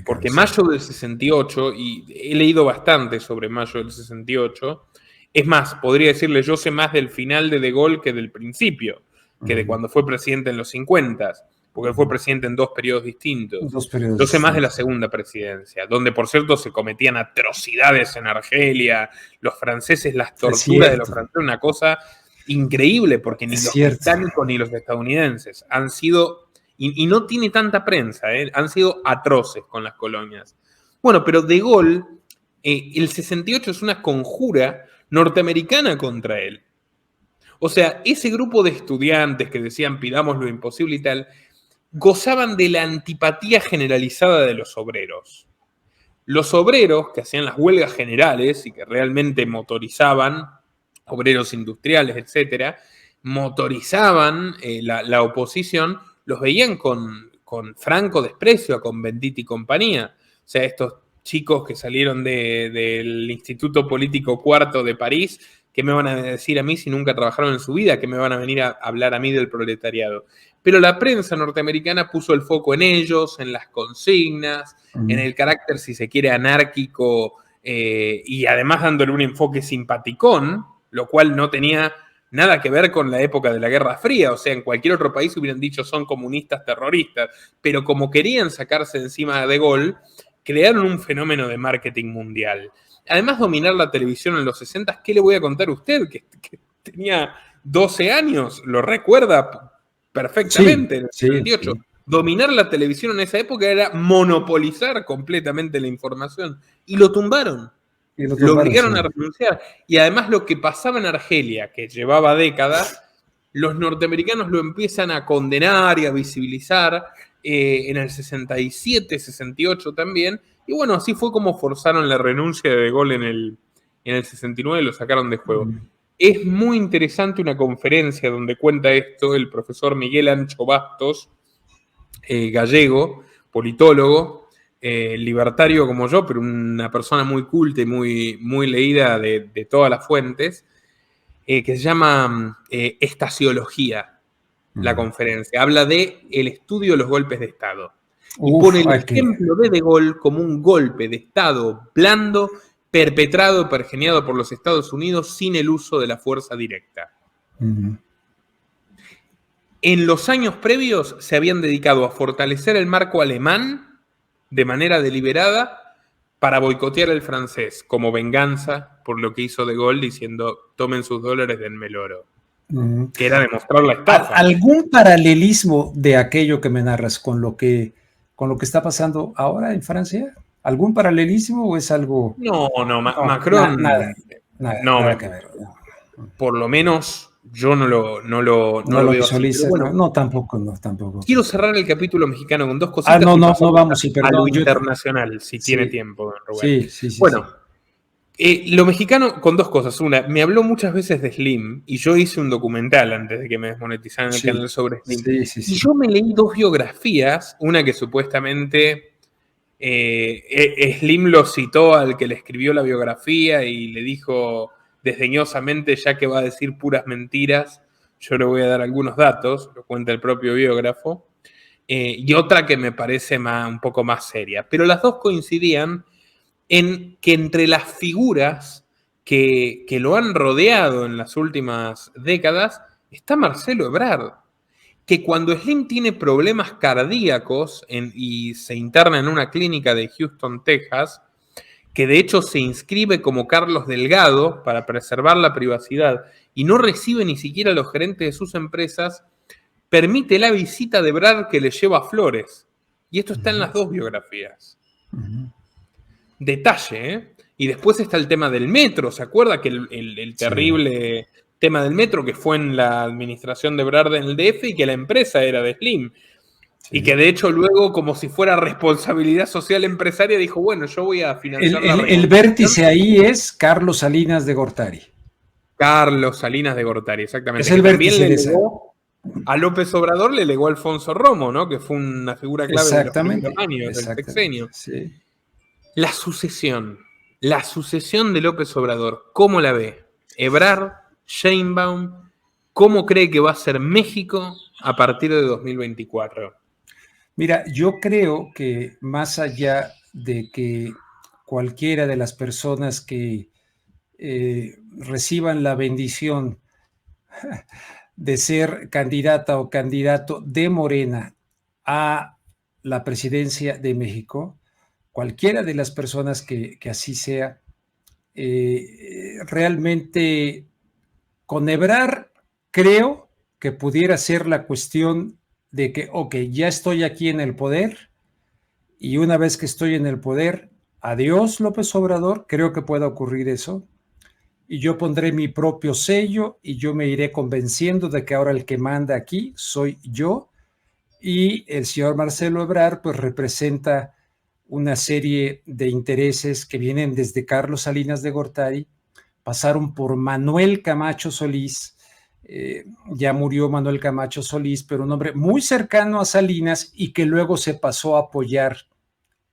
Porque mayo del 68, y he leído bastante sobre mayo del 68, es más, podría decirle, yo sé más del final de Gaulle que del principio, que de cuando fue presidente en los 50, porque él fue presidente en dos periodos distintos. Yo sé más de la segunda presidencia, donde por cierto se cometían atrocidades en Argelia, los franceses, las torturas de los franceses, una cosa increíble, porque ni los británicos ni los estadounidenses han sido, y no tiene tanta prensa, han sido atroces con las colonias. Bueno, pero De Gaulle, el 68 es una conjura norteamericana contra él. O sea, ese grupo de estudiantes que decían pidamos lo imposible y tal, gozaban de la antipatía generalizada de los obreros. Los obreros que hacían las huelgas generales y que realmente motorizaban, obreros industriales, etcétera, motorizaban la oposición, los veían con franco desprecio a Convendit y compañía. O sea, estos chicos que salieron del Instituto Político Cuarto de París, ¿qué me van a decir a mí si nunca trabajaron en su vida? ¿Qué me van a venir a hablar a mí del proletariado? Pero la prensa norteamericana puso el foco en ellos, en las consignas, en el carácter, si se quiere, anárquico, y además dándole un enfoque simpaticón, lo cual no tenía nada que ver con la época de la Guerra Fría. O sea, en cualquier otro país hubieran dicho son comunistas terroristas, pero como querían sacarse encima de De Gaulle, crearon un fenómeno de marketing mundial. Además, dominar la televisión en los 60, ¿qué le voy a contar a usted? Que tenía 12 años, lo recuerda perfectamente, en el 78. Sí. Dominar la televisión en esa época era monopolizar completamente la información. Y lo tumbaron. Lo obligaron a renunciar. Y además lo que pasaba en Argelia, que llevaba décadas, los norteamericanos lo empiezan a condenar y a visibilizar en el 67, 68 también. Y bueno, así fue como forzaron la renuncia de Gaulle en el 69 y lo sacaron de juego. Es muy interesante una conferencia donde cuenta esto el profesor Miguel Ancho Bastos, gallego, politólogo, libertario como yo, pero una persona muy culta y muy leída de todas las fuentes, que se llama Estasiología, la conferencia. Habla de el estudio de los golpes de Estado. Y pone el ejemplo de Gaulle como un golpe de Estado blando, perpetrado, pergeñado por los Estados Unidos sin el uso de la fuerza directa. En los años previos se habían dedicado a fortalecer el marco alemán de manera deliberada para boicotear el francés, como venganza por lo que hizo De Gaulle diciendo tomen sus dólares, denme el oro. Que era demostrar la estafa. ¿Algún paralelismo de aquello que me narras con lo que está pasando ahora en Francia? ¿Algún paralelismo o es algo...? No, Macron... Nada que ver. Por lo menos yo no lo veo visualiza. Bueno, no, tampoco. Quiero cerrar el capítulo mexicano con dos cositas. No vamos, sí, perdón. A lo internacional, si tiene tiempo, Rubén. Sí. Bueno, lo mexicano con dos cosas. Una, me habló muchas veces de Slim y yo hice un documental antes de que me desmonetizaran el canal sobre Slim. Y yo me leí dos biografías, una que supuestamente Slim lo citó al que le escribió la biografía y le dijo desdeñosamente, ya que va a decir puras mentiras, yo le voy a dar algunos datos, lo cuenta el propio biógrafo, y otra que me parece un poco más seria. Pero las dos coincidían en que entre las figuras que lo han rodeado en las últimas décadas está Marcelo Ebrard, que cuando Slim tiene problemas cardíacos y se interna en una clínica de Houston, Texas, que de hecho se inscribe como Carlos Delgado para preservar la privacidad y no recibe ni siquiera a los gerentes de sus empresas, permite la visita de Ebrard que le lleva flores. Y esto está en las dos biografías. Detalle, ¿eh? Y después está el tema del metro. ¿Se acuerda que el terrible tema del metro que fue en la administración de Ebrard en el DF y que la empresa era de Slim? Y que de hecho luego, como si fuera responsabilidad social empresaria, dijo, bueno, yo voy a financiar el vértice ahí es Carlos Salinas de Gortari. Carlos Salinas de Gortari, exactamente. Es el vértice de esa. A López Obrador le legó Alfonso Romo, ¿no? Que fue una figura clave de los primeros Exactamente, años del exactamente, sexenio. sí. La sucesión de López Obrador, ¿cómo la ve? Ebrard, Sheinbaum, ¿cómo cree que va a ser México a partir de 2024? Mira, yo creo que más allá de que cualquiera de las personas que reciban la bendición de ser candidata o candidato de Morena a la presidencia de México, cualquiera de las personas que así sea, realmente con Ebrard creo que pudiera ser la cuestión de que, ok, ya estoy aquí en el poder y una vez que estoy en el poder, adiós López Obrador, creo que pueda ocurrir eso y yo pondré mi propio sello y yo me iré convenciendo de que ahora el que manda aquí soy yo y el señor Marcelo Ebrard pues representa una serie de intereses que vienen desde Carlos Salinas de Gortari, pasaron por Manuel Camacho Solís, ya murió Manuel Camacho Solís, pero un hombre muy cercano a Salinas y que luego se pasó a apoyar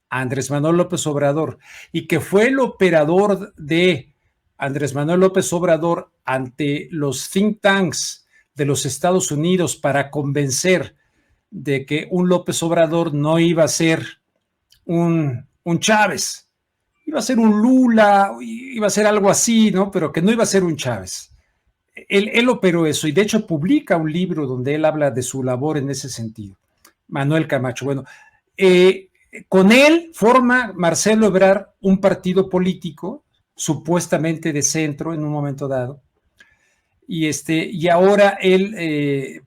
a Andrés Manuel López Obrador y que fue el operador de Andrés Manuel López Obrador ante los think tanks de los Estados Unidos para convencer de que un López Obrador no iba a ser un Chávez, iba a ser un Lula, iba a ser algo así, ¿no? Pero que no iba a ser un Chávez. Él operó eso y de hecho publica un libro donde él habla de su labor en ese sentido. Manuel Camacho. Bueno, con él forma Marcelo Ebrard un partido político supuestamente de centro en un momento dado. Y ahora él,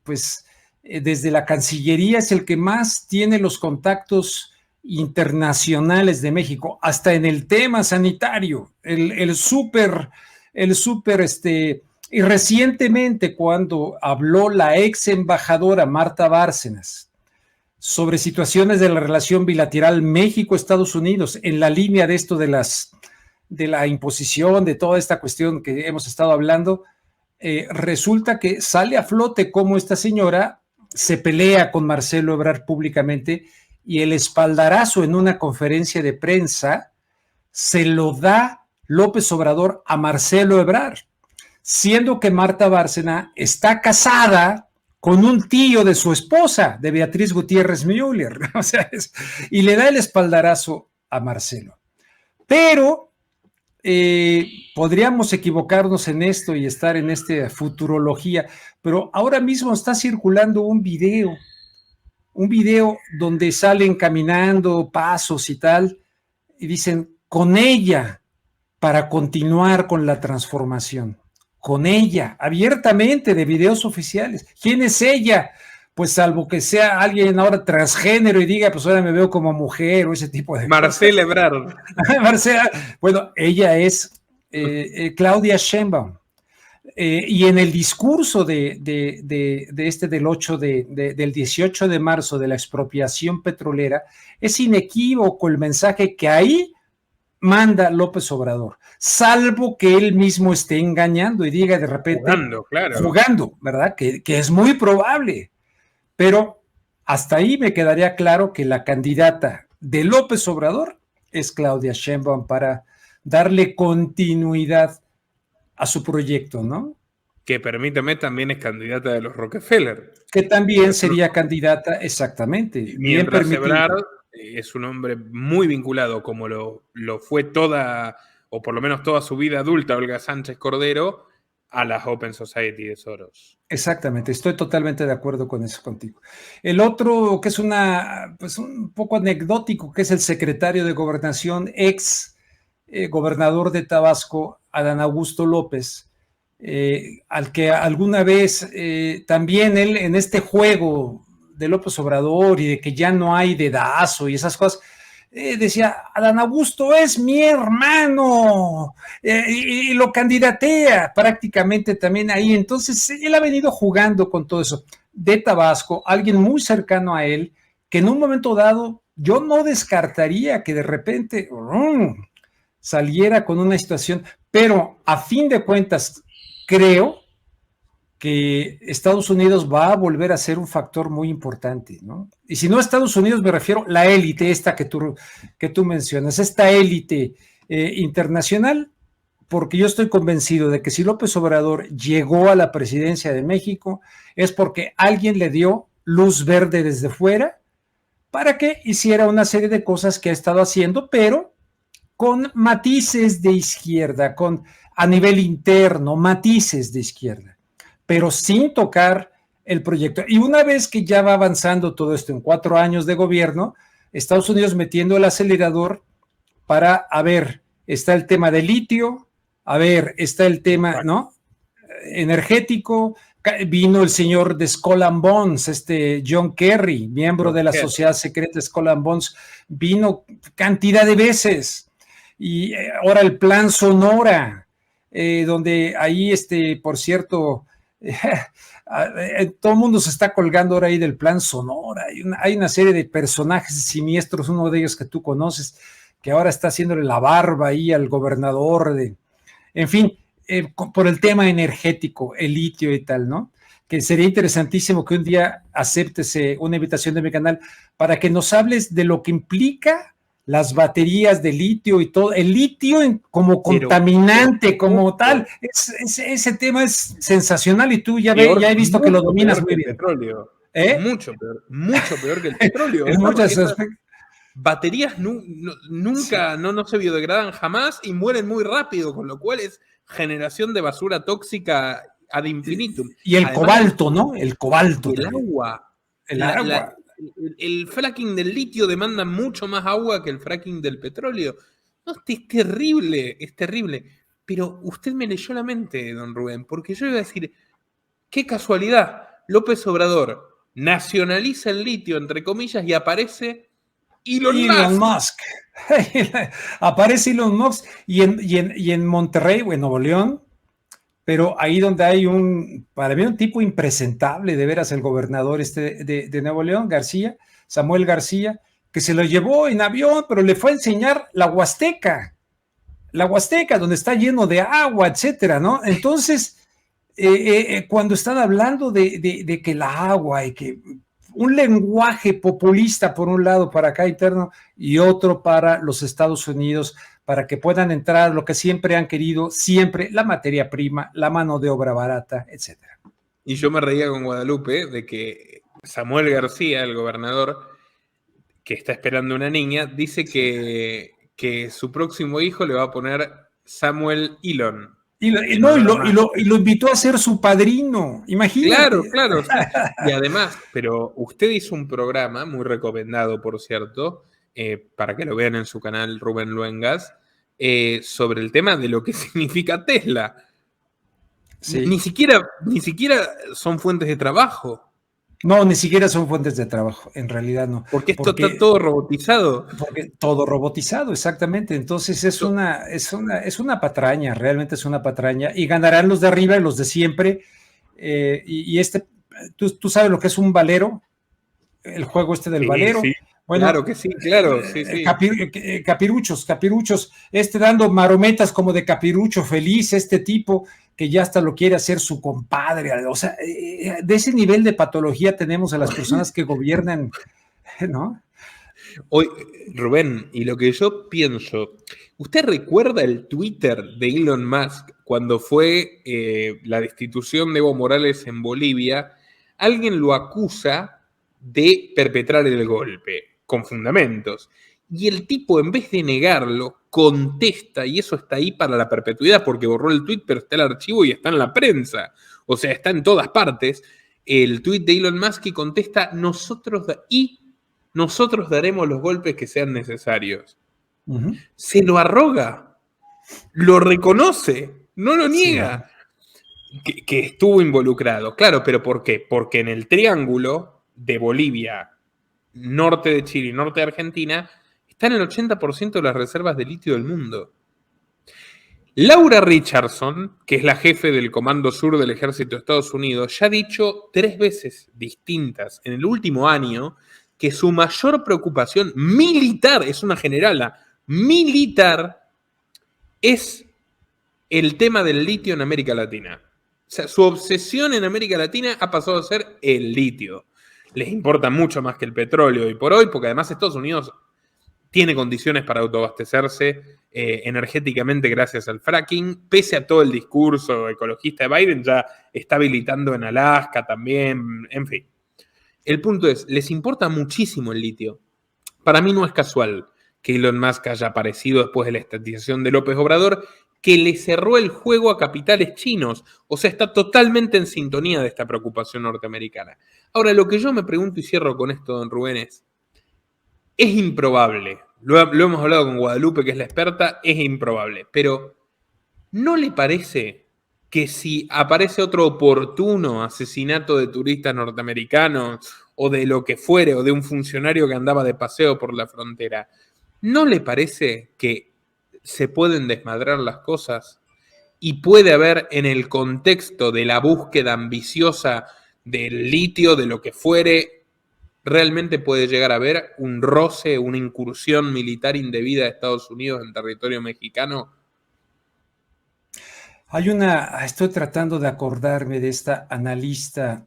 desde la Cancillería es el que más tiene los contactos internacionales de México, hasta en el tema sanitario, y recientemente cuando habló la ex embajadora Marta Bárcenas sobre situaciones de la relación bilateral México-Estados Unidos, en la línea de esto de la imposición, de toda esta cuestión que hemos estado hablando, resulta que sale a flote cómo esta señora se pelea con Marcelo Ebrard públicamente y el espaldarazo en una conferencia de prensa se lo da López Obrador a Marcelo Ebrard, siendo que Marta Bárcena está casada con un tío de su esposa, de Beatriz Gutiérrez Müller, o sea, y le da el espaldarazo a Marcelo. Pero podríamos equivocarnos en esto y estar en esta futurología, pero ahora mismo está circulando un video donde salen caminando pasos y tal, y dicen, con ella, para continuar con la transformación, con ella, abiertamente de videos oficiales. ¿Quién es ella? Pues salvo que sea alguien ahora transgénero y diga, pues ahora me veo como mujer o ese tipo de Marcelo cosas. Ebrard. Marcela, bueno, ella es Claudia Sheinbaum. Y en el discurso del 18 de marzo de la expropiación petrolera, es inequívoco el mensaje que ahí manda López Obrador, salvo que él mismo esté engañando y diga de repente, jugando, ¿verdad? Que es muy probable, pero hasta ahí me quedaría claro que la candidata de López Obrador es Claudia Sheinbaum para darle continuidad a su proyecto, ¿no? Que permíteme, también es candidata de los Rockefeller. Que también sería candidata, exactamente. Mientras Ebrard es un hombre muy vinculado, como lo fue toda, o por lo menos toda su vida adulta, Olga Sánchez Cordero, a las Open Society de Soros. Exactamente, estoy totalmente de acuerdo con eso contigo. El otro, que es un poco anecdótico, que es el secretario de Gobernación, ex gobernador de Tabasco, Adán Augusto López, al que alguna vez también él en este juego de López Obrador y de que ya no hay dedazo y esas cosas, decía, Adán Augusto es mi hermano, y lo candidatea prácticamente también ahí. Entonces, él ha venido jugando con todo eso. De Tabasco, alguien muy cercano a él, que en un momento dado yo no descartaría que de repente saliera con una situación, pero a fin de cuentas creo que Estados Unidos va a volver a ser un factor muy importante, ¿no? Y si no Estados Unidos, me refiero a la élite esta que tú mencionas, esta élite internacional, porque yo estoy convencido de que si López Obrador llegó a la presidencia de México es porque alguien le dio luz verde desde fuera para que hiciera una serie de cosas que ha estado haciendo, pero con matices de izquierda, a nivel interno, matices de izquierda, pero sin tocar el proyecto. Y una vez que ya va avanzando todo esto en 4 años de gobierno, Estados Unidos metiendo el acelerador para, a ver, está el tema del litio, a ver, está el tema, ¿no? Energético. Vino el señor de Skull and Bones, John Kerry, miembro de la sociedad secreta Skull and Bones, vino cantidad de veces. Y ahora el plan Sonora, donde ahí, por cierto, todo el mundo se está colgando ahora ahí del plan Sonora. Hay una serie de personajes siniestros, uno de ellos que tú conoces, que ahora está haciéndole la barba ahí al gobernador en fin, por el tema energético, el litio y tal, ¿no? Que sería interesantísimo que un día aceptes una invitación de mi canal para que nos hables de lo que implica las baterías de litio y todo, el litio como contaminante, como tal. Ese tema es sensacional y tú ya he visto que lo dominas muy bien. Petróleo. Mucho peor que el petróleo. En muchos aspectos. Baterías nunca, no se biodegradan jamás y mueren muy rápido, con lo cual es generación de basura tóxica ad infinitum. Y el cobalto, ¿no? El cobalto. El agua. El fracking del litio demanda mucho más agua que el fracking del petróleo. No, es terrible, es terrible. Pero usted me leyó la mente, don Rubén, porque yo iba a decir, qué casualidad, López Obrador nacionaliza el litio, entre comillas, y aparece Elon Musk. Aparece Elon Musk y en Monterrey, o en Nuevo León, pero ahí donde hay para mí un tipo impresentable, de veras, el gobernador de Nuevo León, Samuel García, que se lo llevó en avión, pero le fue a enseñar la Huasteca, donde está lleno de agua, etcétera, ¿no? Entonces, cuando están hablando de que la agua y que un lenguaje populista por un lado para acá interno y otro para los Estados Unidos, para que puedan entrar lo que siempre han querido, siempre la materia prima, la mano de obra barata, etcétera. Y yo me reía con Guadalupe de que Samuel García, el gobernador, que está esperando una niña, dice que su próximo hijo le va a poner Samuel Elon. Y lo invitó a ser su padrino, imagínate. Claro. Y además, pero usted hizo un programa muy recomendado, por cierto, para que lo vean en su canal Rubén Luengas, sobre el tema de lo que significa Tesla. Sí. Ni siquiera son fuentes de trabajo. No, ni siquiera son fuentes de trabajo, en realidad no. Porque esto está todo robotizado. Porque todo robotizado, exactamente. Entonces es una patraña, realmente es una patraña. Y ganarán los de arriba y los de siempre. ¿Tú sabes lo que es un valero? El juego del valero. Sí. Bueno, claro que sí, claro. Sí. Capiruchos, dando marometas como de capirucho feliz, tipo que ya hasta lo quiere hacer su compadre. O sea, de ese nivel de patología tenemos a las personas que gobiernan, ¿no? Hoy, Rubén, y lo que yo pienso, ¿usted recuerda el Twitter de Elon Musk cuando fue la destitución de Evo Morales en Bolivia? Alguien lo acusa de perpetrar el golpe, con fundamentos. Y el tipo, en vez de negarlo, contesta, y eso está ahí para la perpetuidad, porque borró el tweet, pero está el archivo y está en la prensa. O sea, está en todas partes. El tweet de Elon Musk y contesta, nosotros daremos los golpes que sean necesarios. Uh-huh. Se lo arroga, lo reconoce, no lo niega. Sí. Que estuvo involucrado. Claro, pero ¿por qué? Porque en el triángulo de Bolivia, norte de Chile y norte de Argentina, están el 80% de las reservas de litio del mundo. Laura Richardson, que es la jefe del Comando Sur del Ejército de Estados Unidos, ya ha dicho 3 veces distintas en el último año que su mayor preocupación militar, es una generala, militar, es el tema del litio en América Latina. sea, su obsesión en América Latina ha pasado a ser el litio. Les importa mucho más que el petróleo hoy por hoy, porque además Estados Unidos tiene condiciones para autoabastecerse energéticamente gracias al fracking, pese a todo el discurso ecologista de Biden, ya está habilitando en Alaska también, en fin. El punto es, les importa muchísimo el litio. Para mí no es casual que Elon Musk haya aparecido después de la estatización de López Obrador, que le cerró el juego a capitales chinos. O sea, está totalmente en sintonía de esta preocupación norteamericana. Ahora, lo que yo me pregunto y cierro con esto, don Rubén, es improbable. Lo hemos hablado con Guadalupe, que es la experta, es improbable. Pero, ¿no le parece que si aparece otro oportuno asesinato de turistas norteamericanos o de lo que fuere, o de un funcionario que andaba de paseo por la frontera, ¿no le parece que se pueden desmadrar las cosas y puede haber en el contexto de la búsqueda ambiciosa del litio, de lo que fuere, realmente puede llegar a haber un roce, una incursión militar indebida de Estados Unidos en territorio mexicano? Estoy tratando de acordarme de esta analista,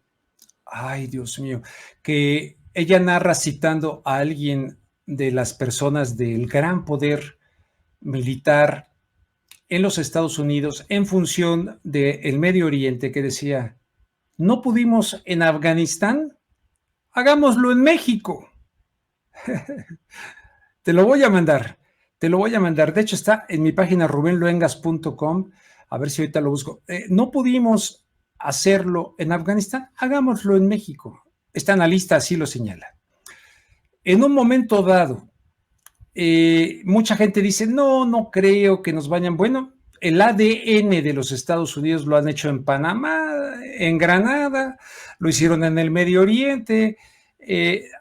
ay Dios mío, que ella narra citando a alguien de las personas del gran poder militar en los Estados Unidos en función del Medio Oriente, que decía, no pudimos en Afganistán, hagámoslo en México. Te lo voy a mandar. De hecho, está en mi página rubenluengas.com. A ver si ahorita lo busco. No pudimos hacerlo en Afganistán, hagámoslo en México. Esta analista así lo señala. En un momento dado, mucha gente dice, no creo que nos vayan. Bueno, el ADN de los Estados Unidos lo han hecho en Panamá, en Granada, lo hicieron en el Medio Oriente,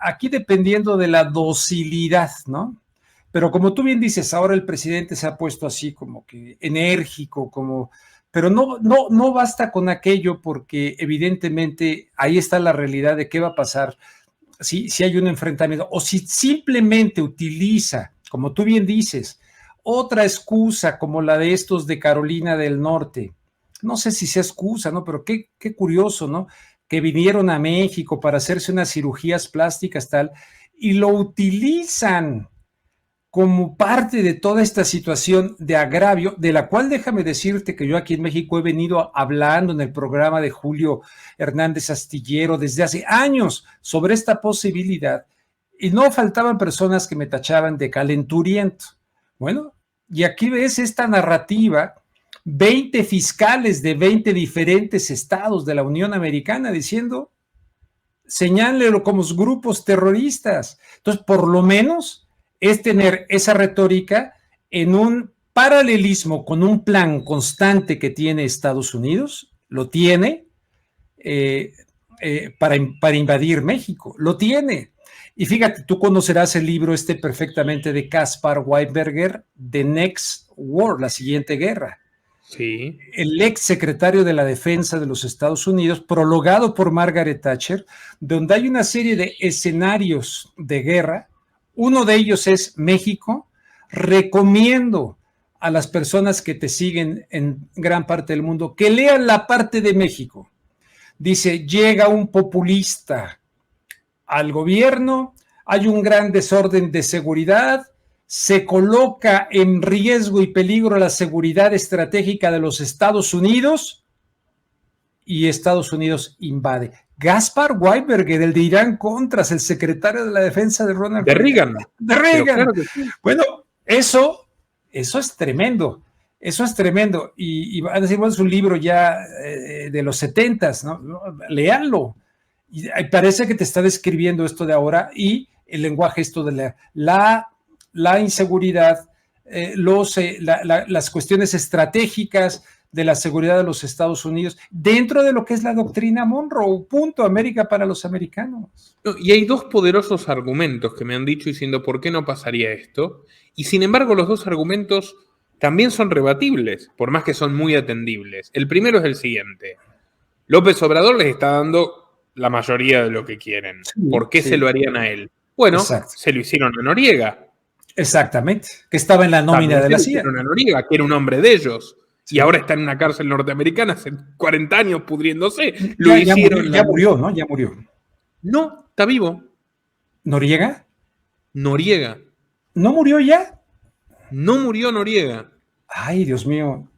aquí dependiendo de la docilidad, ¿no? Pero como tú bien dices, ahora el presidente se ha puesto así como que enérgico, pero no basta con aquello, porque evidentemente ahí está la realidad de qué va a pasar si hay un enfrentamiento, o si simplemente utiliza, como tú bien dices, otra excusa como la de estos de Carolina del Norte. No sé si sea excusa, ¿no? Pero qué curioso, ¿no? Que vinieron a México para hacerse unas cirugías plásticas tal, y lo utilizan como parte de toda esta situación de agravio, de la cual déjame decirte que yo aquí en México he venido hablando en el programa de Julio Hernández Astillero desde hace años sobre esta posibilidad, y no faltaban personas que me tachaban de calenturiento. Bueno, y aquí ves esta narrativa, 20 fiscales de 20 diferentes estados de la Unión Americana diciendo, señálenlo como grupos terroristas. Entonces, por lo menos es tener esa retórica en un paralelismo con un plan constante que tiene Estados Unidos, lo tiene para invadir México, lo tiene. Y fíjate, tú conocerás el libro perfectamente de Caspar Weinberger, The Next War, la siguiente guerra. Sí. El ex secretario de la Defensa de los Estados Unidos, prologado por Margaret Thatcher, donde hay una serie de escenarios de guerra. Uno de ellos es México. Recomiendo a las personas que te siguen en gran parte del mundo que lean la parte de México. Dice, llega un populista al gobierno, hay un gran desorden de seguridad, se coloca en riesgo y peligro la seguridad estratégica de los Estados Unidos, y Estados Unidos invade. Gaspar Weinberger, el de Irán Contras, el secretario de la defensa de Ronald Reagan. De Reagan. Claro que sí. Bueno, eso es tremendo. Eso es tremendo. Y van a decir, bueno, es un libro ya de los 70s, ¿no? Léanlo. Y parece que te está describiendo esto de ahora, y el lenguaje esto de la inseguridad, las cuestiones estratégicas de la seguridad de los Estados Unidos dentro de lo que es la doctrina Monroe, punto, América para los americanos. Y hay dos poderosos argumentos que me han dicho diciendo por qué no pasaría esto, y sin embargo los dos argumentos también son rebatibles, por más que son muy atendibles. El primero es el siguiente: López Obrador les está dando la mayoría de lo que quieren. Sí, ¿por qué se lo harían a él? Bueno, exacto, se lo hicieron a Noriega. Exactamente, que estaba en la nómina de la CIA. Se lo hicieron a Noriega, que era un hombre de ellos. y ahora está en una cárcel norteamericana hace 40 años pudriéndose. Ya murió, ¿no? Ya murió. No, está vivo. ¿Noriega? Noriega. ¿No murió ya? No murió Noriega. Ay, Dios mío.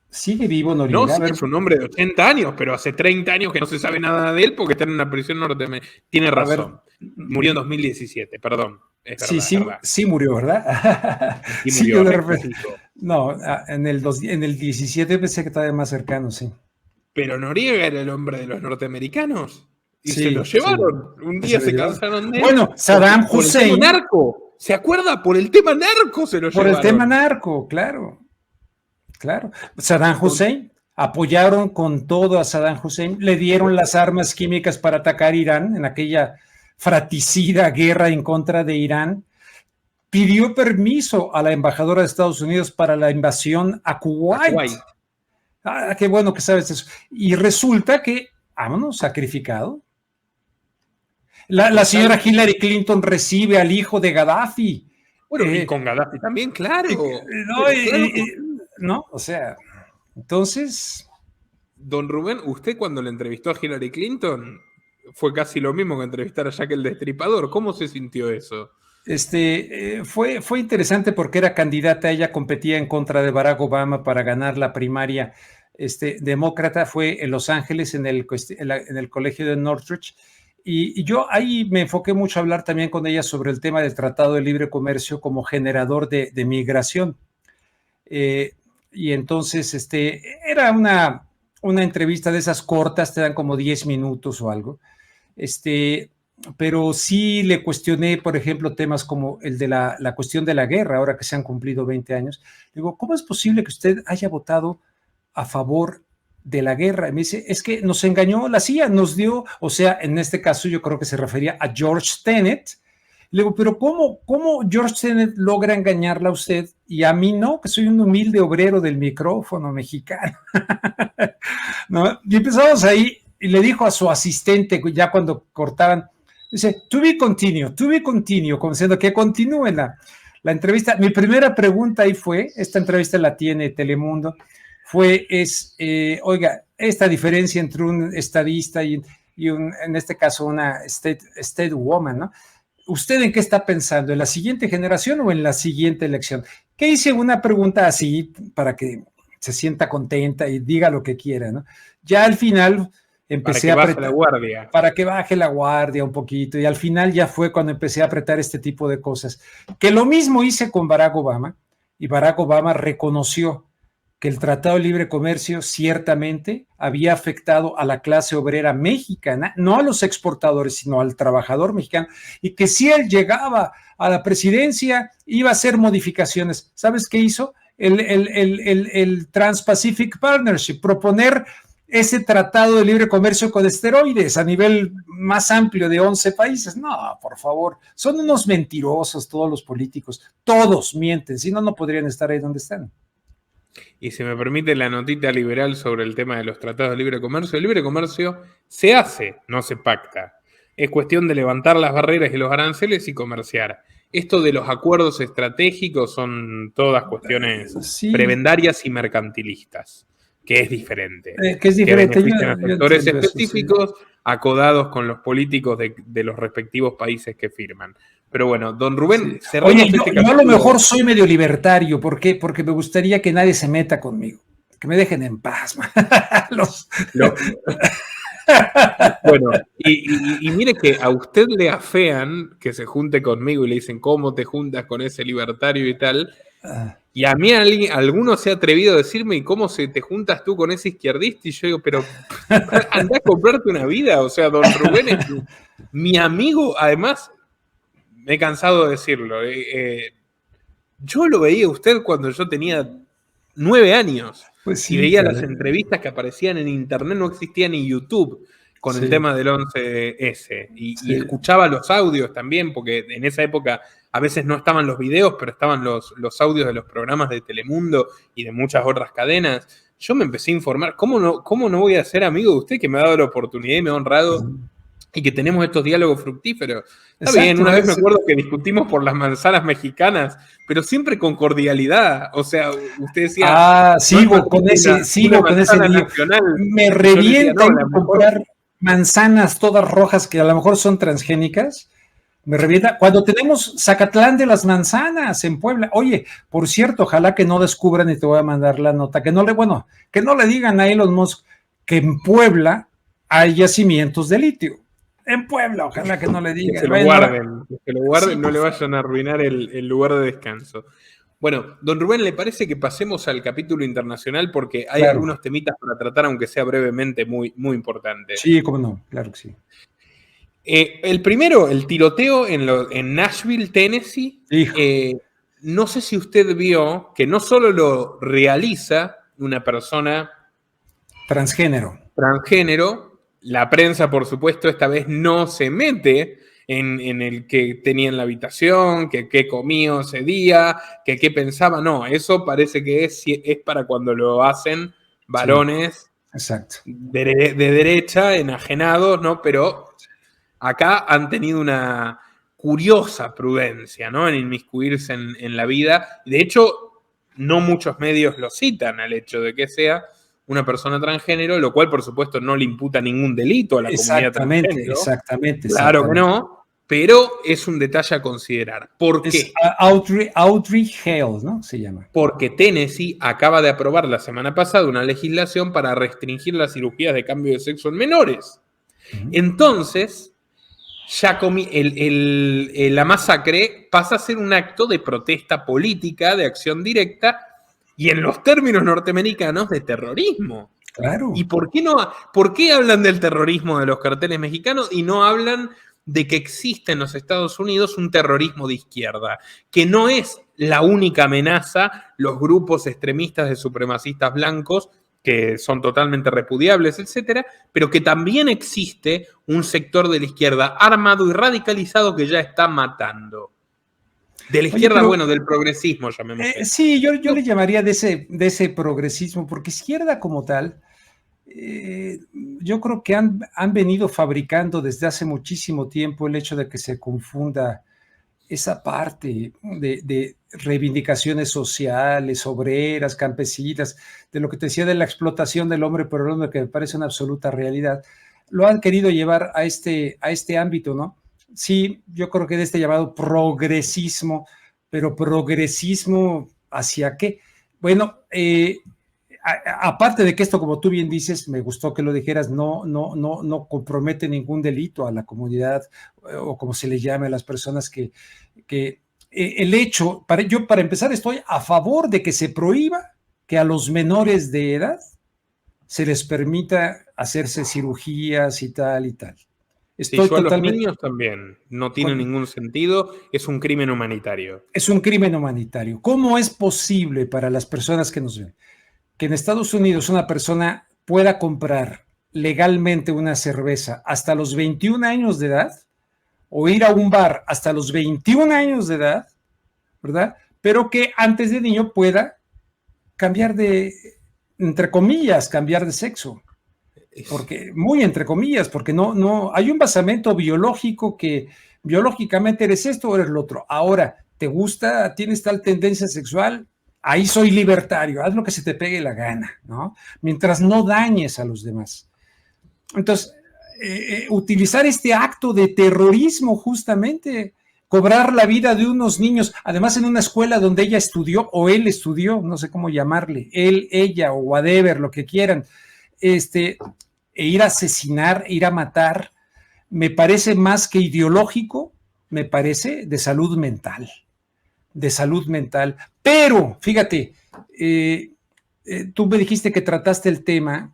¿Sigue vivo Noriega? No, sí, es un hombre de 80 años, pero hace 30 años que no se sabe nada de él porque está en una prisión norteamericana. Tiene razón. Murió en 2017, perdón. Es verdad, sí, verdad. Sí murió, ¿verdad? Sí murió. No, en el 17 pensé que estaba más cercano, sí. Pero Noriega era el hombre de los norteamericanos. Y sí, se lo llevaron. Sí. Un día se cansaron de él. Bueno, Saddam Hussein. Por el tema narco. ¿Se acuerda? Por el tema narco se lo llevaron. Por el tema narco, claro. Claro. Saddam Hussein. Apoyaron con todo a Saddam Hussein. Le dieron las armas químicas para atacar Irán en aquella fratricida guerra en contra de Irán. Pidió permiso a la embajadora de Estados Unidos para la invasión a Kuwait. Ah, qué bueno que sabes eso. Y resulta que, vámonos, sacrificado. La señora Hillary Clinton recibe al hijo de Gaddafi. Bueno, y con Gaddafi también, claro. No, o sea, entonces... Don Rubén, usted cuando le entrevistó a Hillary Clinton fue casi lo mismo que entrevistar a Jack el Destripador. ¿Cómo se sintió eso? Fue interesante porque era candidata, ella competía en contra de Barack Obama para ganar la primaria demócrata, fue en Los Ángeles, en el colegio de Northridge, y yo ahí me enfoqué mucho a hablar también con ella sobre el tema del Tratado de Libre Comercio como generador de migración. Y entonces era una entrevista de esas cortas, te dan como 10 minutos o algo, pero sí le cuestioné, por ejemplo, temas como el de la cuestión de la guerra, ahora que se han cumplido 20 años. Digo, ¿cómo es posible que usted haya votado a favor de la guerra? Y me dice, es que nos engañó la CIA, nos dio, o sea, en este caso yo creo que se refería a George Tenet. Le digo, pero ¿cómo George Tenet logra engañarla a usted y a mí no, que soy un humilde obrero del micrófono mexicano? ¿No? Y empezamos ahí, y le dijo a su asistente, ya cuando cortaban, dice, to be continue, como diciendo que continúe la entrevista. Mi primera pregunta ahí fue, esta entrevista la tiene Telemundo, oiga, esta diferencia entre un estadista y en este caso una state woman, ¿no? ¿Usted en qué está pensando? ¿En la siguiente generación o en la siguiente elección? ¿Qué hice? Una pregunta así para que se sienta contenta y diga lo que quiera, ¿no? Ya al final empecé a apretar la guardia. Para que baje la guardia un poquito, y al final ya fue cuando empecé a apretar este tipo de cosas. Que lo mismo hice con Barack Obama, y Barack Obama reconoció que el Tratado de Libre Comercio ciertamente había afectado a la clase obrera mexicana, no a los exportadores, sino al trabajador mexicano, y que si él llegaba a la presidencia iba a hacer modificaciones. ¿Sabes qué hizo? El Trans-Pacific Partnership, proponer ese tratado de libre comercio con esteroides a nivel más amplio de 11 países. No, por favor, son unos mentirosos todos los políticos, todos mienten, si no, no podrían estar ahí donde están. Y si me permite la notita liberal sobre el tema de los tratados de libre comercio, el libre comercio se hace, no se pacta. Es cuestión de levantar las barreras y los aranceles y comerciar. Esto de los acuerdos estratégicos son todas cuestiones prebendarias y mercantilistas, que es diferente. Que es diferente. Que benefician a sectores específicos, acodados con los políticos de los respectivos países que firman. Pero bueno, don Rubén... Sí. Oye, yo a lo mejor soy medio libertario. ¿Por qué? Porque me gustaría que nadie se meta conmigo. Que me dejen en paz. Bueno, y mire que a usted le afean que se junte conmigo y le dicen, ¿cómo te juntas con ese libertario y tal? Y a mí alguno se ha atrevido a decirme, ¿y cómo te juntas tú con ese izquierdista? Y yo digo, pero andá a comprarte una vida. O sea, don Rubén es mi amigo. Además, me he cansado de decirlo. Yo lo veía a usted cuando yo tenía 9 años. Pues sí, y veía las entrevistas que aparecían en internet, no existía ni YouTube con el tema del 11S. Y escuchaba los audios también, porque en esa época a veces no estaban los videos, pero estaban los audios de los programas de Telemundo y de muchas otras cadenas. Yo me empecé a informar. ¿Cómo no voy a ser amigo de usted, que me ha dado la oportunidad y me ha honrado y que tenemos estos diálogos fructíferos. Está Exacto, bien, una vez me acuerdo que discutimos por las manzanas mexicanas, pero siempre con cordialidad. O sea, usted decía, no es más sigo una con ese manzana lío. nacional. Me Y yo le decía, revienta no, ir la a mejor. comprar manzanas todas rojas que a lo mejor son transgénicas. Me revienta. Cuando tenemos Zacatlán de las manzanas en Puebla. Oye, por cierto, ojalá que no descubran y te voy a mandar la nota, que no le digan a Elon Musk que en Puebla hay yacimientos de litio. En Puebla, ojalá que no le Que se digan. lo Bueno, ahora, guarden, que se lo sí, guarden, no por le favor. vayan a arruinar el lugar de descanso. Bueno, don Rubén, ¿le parece que pasemos al capítulo internacional? Porque hay Claro. algunos temitas para tratar, aunque sea brevemente, muy, muy importantes. Sí, cómo no, claro que sí. El primero, el tiroteo en Nashville, Tennessee. Hijo, No sé si usted vio que no solo lo realiza una persona transgénero. transgénero, la prensa, por supuesto, esta vez no se mete en el que tenía en la habitación, que qué comió ese día, que qué pensaba. No, eso parece que es para cuando lo hacen Sí, varones exacto. de derecha, enajenados, ¿no? Pero acá han tenido una curiosa prudencia, ¿no? En inmiscuirse en la vida. De hecho, no muchos medios lo citan al hecho de que sea una persona transgénero, lo cual, por supuesto, no le imputa ningún delito a la comunidad Exactamente, transgénero. exactamente, Claro que exactamente. no, pero es un detalle a considerar. ¿Por Es qué? Audrey Hale, ¿no? Se llama. Porque Tennessee acaba de aprobar la semana pasada una legislación para restringir las cirugías de cambio de sexo en menores. Ujú. Entonces, ya la masacre pasa a ser un acto de protesta política, de acción directa, y en los términos norteamericanos de terrorismo. ¿Y Claro. por qué hablan del terrorismo de los carteles mexicanos y no hablan de que existe en los Estados Unidos un terrorismo de izquierda? Que no es la única amenaza los grupos extremistas de supremacistas blancos, que son totalmente repudiables, etcétera, pero que también existe un sector de la izquierda armado y radicalizado que ya está matando. De la Oye, izquierda, pero bueno, del progresismo, llamémosle. sí, yo le llamaría de ese progresismo, porque izquierda como tal, yo creo que han venido fabricando desde hace muchísimo tiempo el hecho de que se confunda esa parte de reivindicaciones sociales, obreras, campesinas, de lo que te decía de la explotación del hombre por el hombre, que me parece una absoluta realidad, lo han querido llevar a este ámbito, ¿no? Sí, yo creo que de este llamado progresismo, pero progresismo ¿hacia qué? Bueno, aparte de que esto, como tú bien dices, me gustó que lo dijeras, no compromete ningún delito a la comunidad o como se le llame a las personas que el hecho, para empezar, estoy a favor de que se prohíba que a los menores de edad se les permita hacerse cirugías y tal y tal. Sí, Estoy yo a los totalmente, niños también. No tiene ningún sentido. Es un crimen humanitario. es un crimen humanitario. ¿Cómo es posible para las personas que nos ven que en Estados Unidos una persona pueda comprar legalmente una cerveza hasta los 21 años de edad o ir a un bar hasta los 21 años de edad, ¿verdad? Pero que antes de niño pueda cambiar de, entre comillas, cambiar de sexo? Porque, muy entre comillas, porque hay un basamento biológico que biológicamente eres esto o eres lo otro. Ahora, ¿te gusta, tienes tal tendencia sexual? Ahí soy libertario, haz lo que se te pegue la gana, ¿no? Mientras no dañes a los demás. Entonces, utilizar este acto de terrorismo justamente, cobrar la vida de unos niños, además en una escuela donde ella estudió o él estudió, no sé cómo llamarle, él, ella o whatever, lo que quieran, e ir a asesinar, ir a matar, me parece más que ideológico, me parece de salud mental, de salud mental. Pero, fíjate, tú me dijiste que trataste el tema,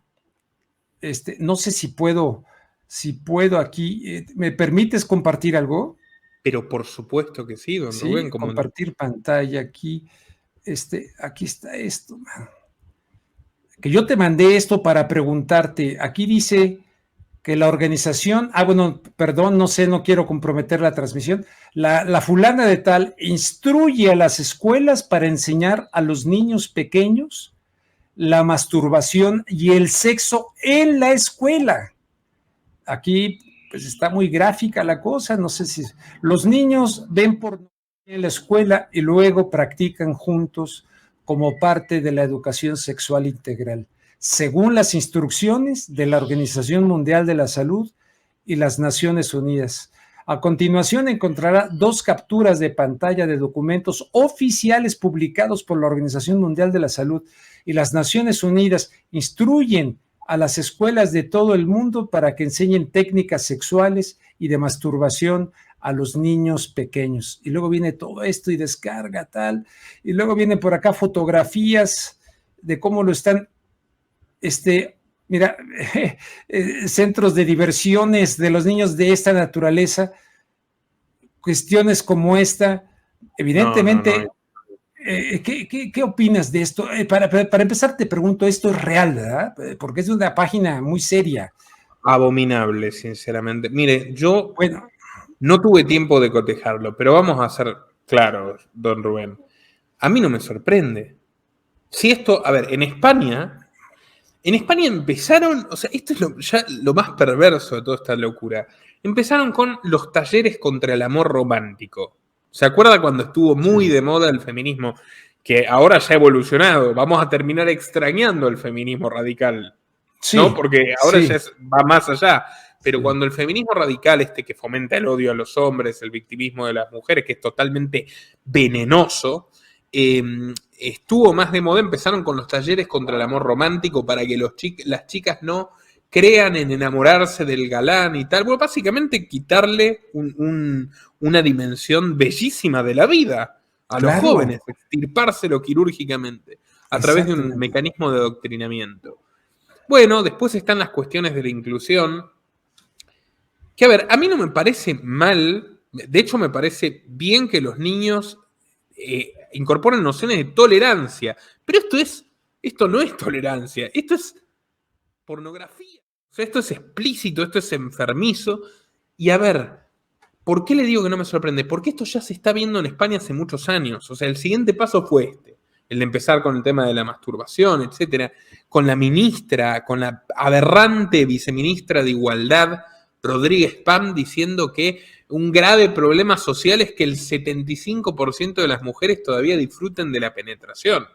no sé si puedo aquí, ¿me permites compartir algo? Pero por supuesto que sí, don Rubén, Sí, ¿cómo no? compartir pantalla aquí, aquí está esto, que yo te mandé esto para preguntarte, aquí dice que la organización, bueno, perdón, no sé, no quiero comprometer la transmisión, la fulana de tal instruye a las escuelas para enseñar a los niños pequeños la masturbación y el sexo en la escuela. Aquí pues está muy gráfica la cosa, no sé si los niños ven pornografía en la escuela y luego practican juntos como parte de la educación sexual integral, según las instrucciones de la Organización Mundial de la Salud y las Naciones Unidas. A continuación encontrará 2 capturas de pantalla de documentos oficiales publicados por la Organización Mundial de la Salud y las Naciones Unidas. Instruyen a las escuelas de todo el mundo para que enseñen técnicas sexuales y de masturbación a los niños pequeños. Y luego viene todo esto y descarga tal, y luego vienen por acá fotografías de cómo lo están, mira, centros de diversiones de los niños de esta naturaleza, cuestiones como esta, evidentemente. No. ¿Qué opinas de esto? Para empezar, te pregunto, ¿esto es real, verdad? Porque es de una página muy seria. Abominable, sinceramente. Mire, yo no tuve tiempo de cotejarlo, pero vamos a ser claros, don Rubén. A mí no me sorprende. Si esto, a ver, en España empezaron, o sea, esto es ya lo más perverso de toda esta locura. Empezaron con los talleres contra el amor romántico. ¿Se acuerda cuando estuvo muy de moda el feminismo? Que ahora ya ha evolucionado. Vamos a terminar extrañando el feminismo radical. Sí, ¿no? Porque ahora ya va más allá. Pero cuando el feminismo radical, que fomenta el odio a los hombres, el victimismo de las mujeres, que es totalmente venenoso, estuvo más de moda, empezaron con los talleres contra el amor romántico para que las chicas no crean en enamorarse del galán y tal. Bueno, básicamente quitarle una dimensión bellísima de la vida a los jóvenes, extirpárselo quirúrgicamente a través de un mecanismo de adoctrinamiento. Bueno, después están las cuestiones de la inclusión, que a ver, a mí no me parece mal, de hecho me parece bien que los niños incorporen nociones de tolerancia, pero esto no es tolerancia, esto es pornografía. O sea, esto es explícito, esto es enfermizo. Y a ver, ¿por qué le digo que no me sorprende? Porque esto ya se está viendo en España hace muchos años. O sea, el siguiente paso fue el de empezar con el tema de la masturbación, etcétera, con la ministra, con la aberrante viceministra de Igualdad, Rodríguez Pam, diciendo que un grave problema social es que el 75% de las mujeres todavía disfruten de la penetración.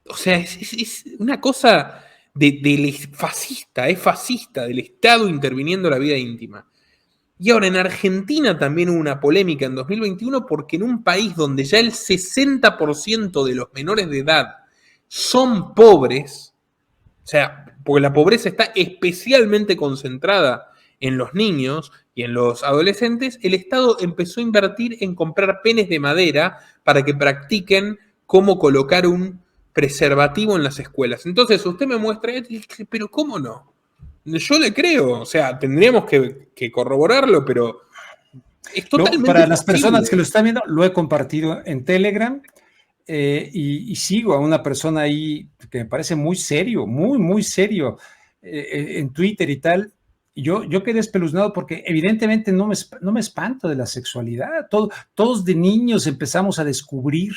O sea, es una cosa fascista, es fascista, del Estado interviniendo en la vida íntima. Y ahora en Argentina también hubo una polémica en 2021 porque en un país donde ya el 60% de los menores de edad son pobres, o sea, porque la pobreza está especialmente concentrada en los niños y en los adolescentes, el Estado empezó a invertir en comprar penes de madera para que practiquen cómo colocar un preservativo en las escuelas. Entonces usted me muestra, pero ¿cómo no? Yo le creo, o sea, tendríamos que corroborarlo, pero es totalmente para las personas que lo están viendo, lo he compartido en Telegram y sigo a una persona ahí que me parece muy serio, muy serio en Twitter y tal. Yo quedé espeluznado porque evidentemente no me espanto de la sexualidad. Todos de niños empezamos a descubrir.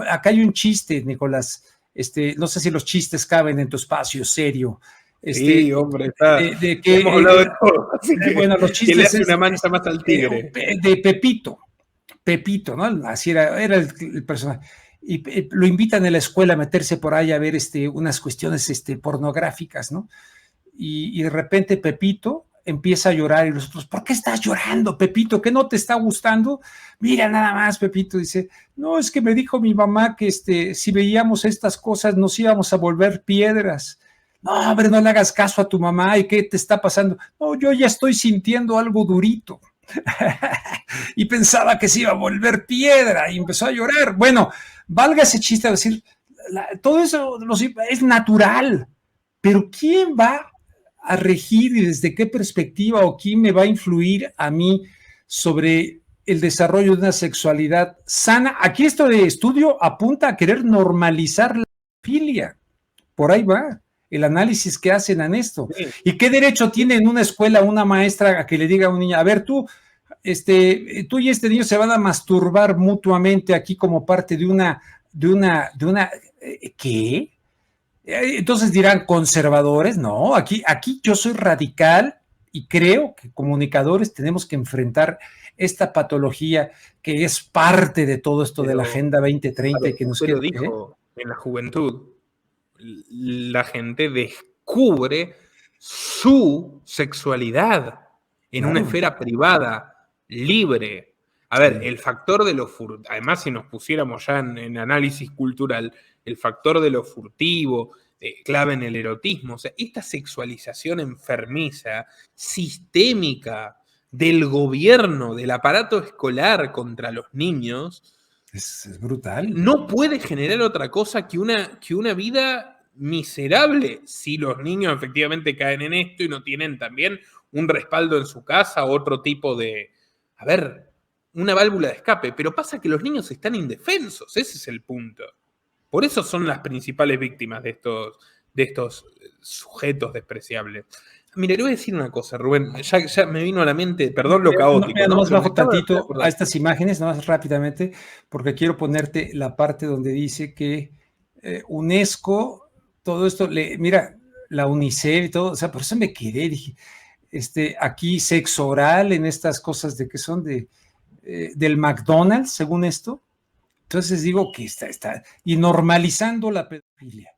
Acá hay un chiste, Nicolás. No sé si los chistes caben en tu espacio serio. Sí, hombre, está. Hemos hablado de todo. Así que, bueno, los chistes le hace una mancha más al tigre. De Pepito, ¿no? Así era el personaje. Y lo invitan a la escuela a meterse por ahí a ver unas cuestiones pornográficas, ¿no? Y de repente Pepito empieza a llorar y los otros, ¿por qué estás llorando, Pepito? ¿Qué no te está gustando? Mira, nada más, Pepito dice, no, es que me dijo mi mamá que si veíamos estas cosas nos íbamos a volver piedras. No, hombre, no le hagas caso a tu mamá, ¿y qué te está pasando? No, yo ya estoy sintiendo algo durito. Y pensaba que se iba a volver piedra y empezó a llorar. Bueno, valga ese chiste a decir, todo eso es natural, pero ¿quién va a regir y desde qué perspectiva o quién me va a influir a mí sobre el desarrollo de una sexualidad sana? Aquí esto de estudio apunta a querer normalizar la filia. Por ahí va el análisis que hacen en esto. Sí. ¿Y qué derecho tiene en una escuela una maestra a que le diga a un niño, a ver, tú y este niño se van a masturbar mutuamente aquí como parte de una ¿qué? Entonces dirán conservadores, no, aquí yo soy radical y creo que comunicadores tenemos que enfrentar esta patología que es parte de todo esto de la Pero, Agenda 2030 y que nos usted lo queda, ¿eh? dijo, en la juventud, la gente descubre su sexualidad en una Claro, esfera privada, libre. A ver, sí, el factor de lo furtivo, además si nos pusiéramos ya en análisis cultural, el factor de lo furtivo, clave en el erotismo, o sea, esta sexualización enfermiza, sistémica del gobierno, del aparato escolar contra los niños, es brutal. no puede generar otra cosa que una vida miserable si los niños efectivamente caen en esto y no tienen también un respaldo en su casa o otro tipo de, a ver, una válvula de escape. Pero pasa que los niños están indefensos, ese es el punto. Por eso son las principales víctimas de estos sujetos despreciables. Mire, le voy a decir una cosa, Rubén, ya me vino a la mente, perdón lo caótico, Mira, ¿no? nomás Pero me bajo acabo de hacer tantito a acordar. estas imágenes, nomás rápidamente, porque quiero ponerte la parte donde dice que UNESCO, todo esto, mira, la UNICEF y todo, o sea, por eso me quedé, dije, aquí sexo oral en estas cosas de que son del McDonald's, según esto. Entonces digo que está, y normalizando la pedofilia.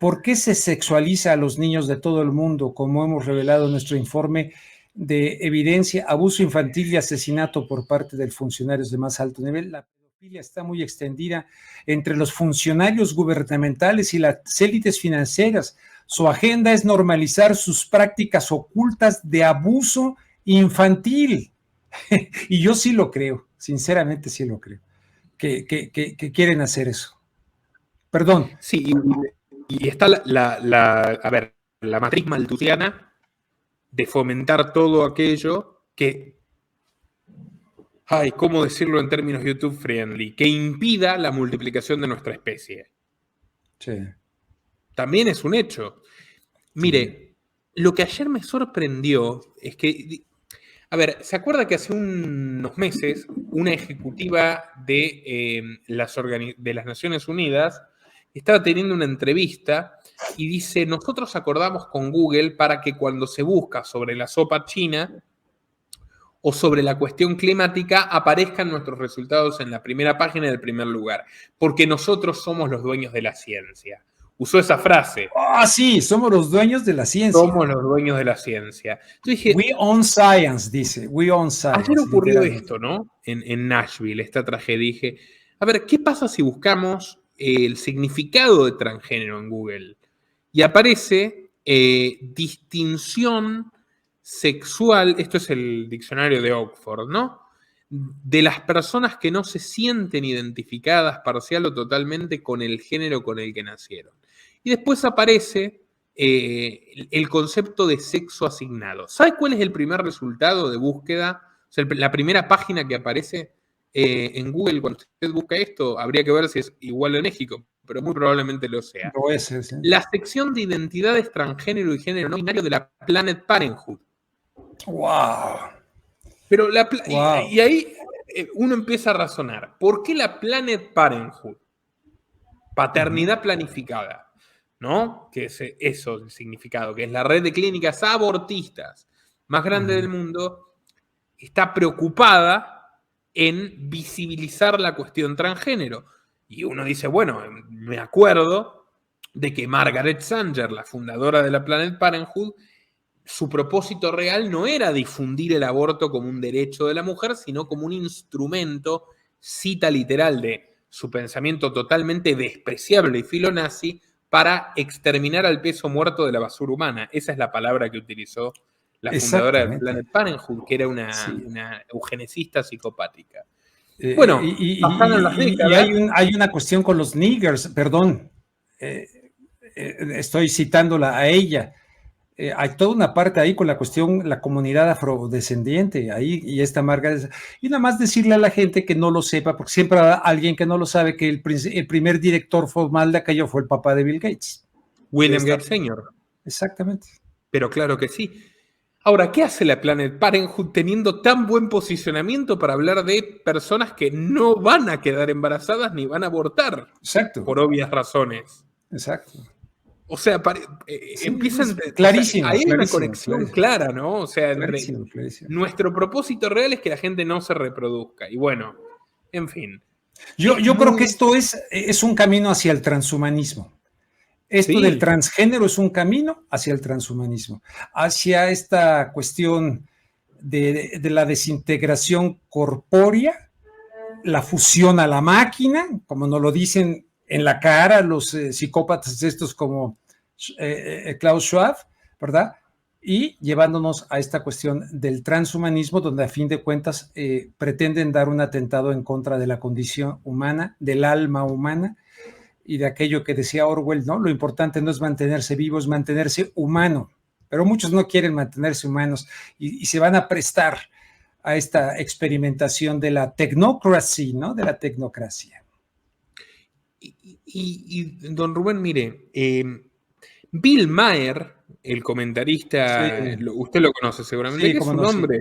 ¿Por qué se sexualiza a los niños de todo el mundo, como hemos revelado en nuestro informe de evidencia, abuso infantil y asesinato por parte de funcionarios de más alto nivel? La pedofilia está muy extendida entre los funcionarios gubernamentales y las élites financieras. Su agenda es normalizar sus prácticas ocultas de abuso infantil. Y yo sí lo creo, sinceramente sí lo creo, que quieren hacer eso. Perdón. Sí, y está a ver, la matriz malthusiana de fomentar todo aquello que, ay, ¿cómo decirlo en términos YouTube friendly? Que impida la multiplicación de nuestra especie. Sí. También es un hecho. Mire, lo que ayer me sorprendió es que, a ver, ¿se acuerda que hace unos meses una ejecutiva de las Naciones Unidas estaba teniendo una entrevista y dice, nosotros acordamos con Google para que cuando se busca sobre la sopa china o sobre la cuestión climática aparezcan nuestros resultados en la primera página del primer lugar, porque nosotros somos los dueños de la ciencia. Usó esa frase. Ah, sí, somos los dueños de la ciencia. Somos los dueños de la ciencia. Yo dije, We own science, dice. We own ayer science, ocurrió literalmente. esto, ¿no? En Nashville, esta tragedia. Dije, a ver, ¿qué pasa si buscamos el significado de transgénero en Google? Y aparece distinción sexual, esto es el diccionario de Oxford, ¿no? De las personas que no se sienten identificadas parcial o totalmente con el género con el que nacieron. Y después aparece el concepto de sexo asignado. ¿Sabe cuál es el primer resultado de búsqueda? O sea, la primera página que aparece en Google cuando usted busca esto, habría que ver si es igual en México, pero muy probablemente lo sea. Lo es, sí. La sección de identidades transgénero y género no binario de la Planet Parenthood. Wow. Pero Wow. y ahí uno empieza a razonar. ¿Por qué la Planet Parenthood? Paternidad planificada, ¿no? Que es eso el significado, que es la red de clínicas abortistas más grande del mundo, está preocupada en visibilizar la cuestión transgénero. Y uno dice, bueno, me acuerdo de que Margaret Sanger, la fundadora de la Planet Parenthood, su propósito real no era difundir el aborto como un derecho de la mujer, sino como un instrumento, cita literal de su pensamiento totalmente despreciable y filonazi, para exterminar al peso muerto de la basura humana. Esa es la palabra que utilizó la fundadora de Exactamente. Planet Parenthood, que era Sí. una eugenesista psicopática. Eh, Bueno, pasaron las y décadas. hay una cuestión con los niggers, perdón. Estoy citándola a ella. Hay toda una parte ahí con la cuestión, la comunidad afrodescendiente, ahí, y esta marca. Y nada más decirle a la gente que no lo sepa, porque siempre habrá alguien que no lo sabe, que el primer director formal de aquello fue el papá de Bill Gates. William Gates Sr. Exactamente. Pero claro que sí. Ahora, ¿qué hace la Planet Parenthood teniendo tan buen posicionamiento para hablar de personas que no van a quedar embarazadas ni van a abortar? Exacto. Por obvias razones. Exacto. O sea, Sí, empiezan, clarísimo, hay una clarísimo, conexión clara, ¿no? O sea, entre clarísimo, clarísimo. nuestro propósito real es que la gente no se reproduzca. Y bueno, en fin. Yo creo que esto es un camino hacia el transhumanismo. Esto del Sí, transgénero es un camino hacia el transhumanismo, hacia esta cuestión de la desintegración corpórea, la fusión a la máquina, como nos lo dicen en la cara los psicópatas estos como Klaus Schwab, ¿verdad? Y llevándonos a esta cuestión del transhumanismo, donde a fin de cuentas pretenden dar un atentado en contra de la condición humana, del alma humana, y de aquello que decía Orwell, ¿no? Lo importante no es mantenerse vivo, es mantenerse humano. Pero muchos no quieren mantenerse humanos y se van a prestar a esta experimentación de la tecnocracia, ¿no? De la tecnocracia. don Rubén, mire, Bill Maher, el comentarista, Sí, usted lo conoce seguramente, sí, que es cómo un no, sí. hombre,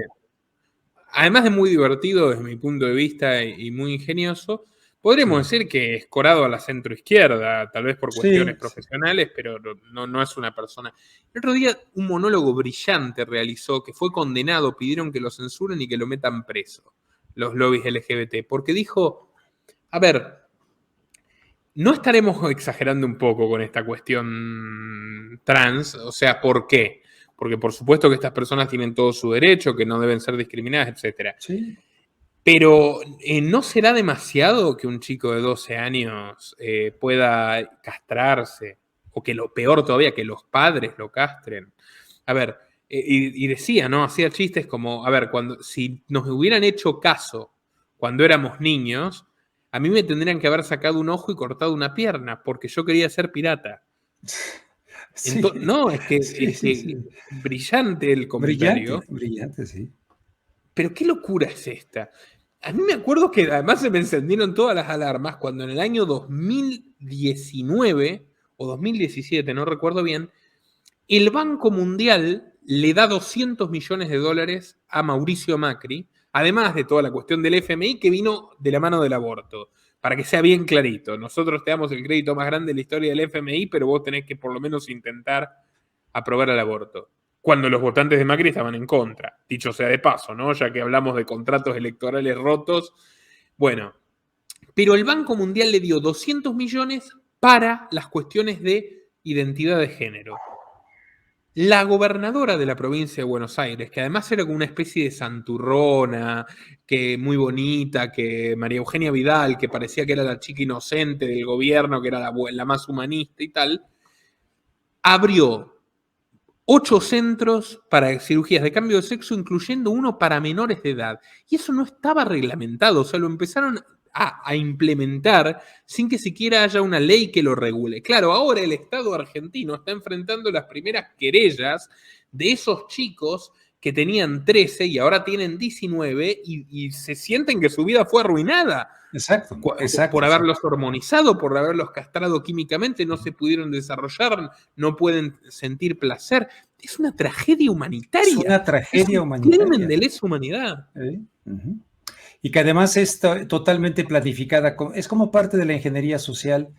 además de muy divertido desde mi punto de vista y muy ingenioso, podríamos Sí, decir que escorado a la centroizquierda, tal vez por cuestiones sí, sí. profesionales, pero no es una persona. El otro día un monólogo brillante realizó que fue condenado, pidieron que lo censuren y que lo metan preso, los lobbies LGBT, porque dijo, a ver, no estaremos exagerando un poco con esta cuestión trans, o sea, ¿por qué? Porque por supuesto que estas personas tienen todo su derecho, que no deben ser discriminadas, etcétera. Sí. Pero ¿no será demasiado que un chico de 12 años pueda castrarse? O que lo peor todavía, que los padres lo castren. A ver, y decía, ¿no? Hacía chistes como, a ver, si nos hubieran hecho caso cuando éramos niños, a mí me tendrían que haber sacado un ojo y cortado una pierna, porque yo quería ser pirata. Sí, No, sí, es sí, que sí. brillante el Brillante, comentario. brillante, sí. Pero qué locura es esta. A mí me acuerdo que además se me encendieron todas las alarmas cuando en el año 2019 o 2017, no recuerdo bien, el Banco Mundial le da 200 millones de dólares a Mauricio Macri, además de toda la cuestión del FMI que vino de la mano del aborto. Para que sea bien clarito, nosotros te damos el crédito más grande de la historia del FMI, pero vos tenés que por lo menos intentar aprobar el aborto. Cuando los votantes de Macri estaban en contra, dicho sea de paso, ¿no? Ya que hablamos de contratos electorales rotos. Bueno, pero el Banco Mundial le dio 200 millones para las cuestiones de identidad de género. La gobernadora de la provincia de Buenos Aires, que además era como una especie de santurrona, que muy bonita, que María Eugenia Vidal, que parecía que era la chica inocente del gobierno, que era la más humanista y tal, abrió 8 centros para cirugías de cambio de sexo, incluyendo uno para menores de edad. Y eso no estaba reglamentado, o sea, lo empezaron a implementar sin que siquiera haya una ley que lo regule. Claro, ahora el Estado argentino está enfrentando las primeras querellas de esos chicos que tenían 13 y ahora tienen 19 y se sienten que su vida fue arruinada Exacto, por exacto, haberlos exacto. hormonizado, por haberlos castrado químicamente, no se pudieron desarrollar, no pueden sentir placer. Es una tragedia Es humanitaria, una es tragedia un crimen humanitaria. de lesa humanidad. Uh-huh. Y que además es totalmente planificada, es como parte de la ingeniería social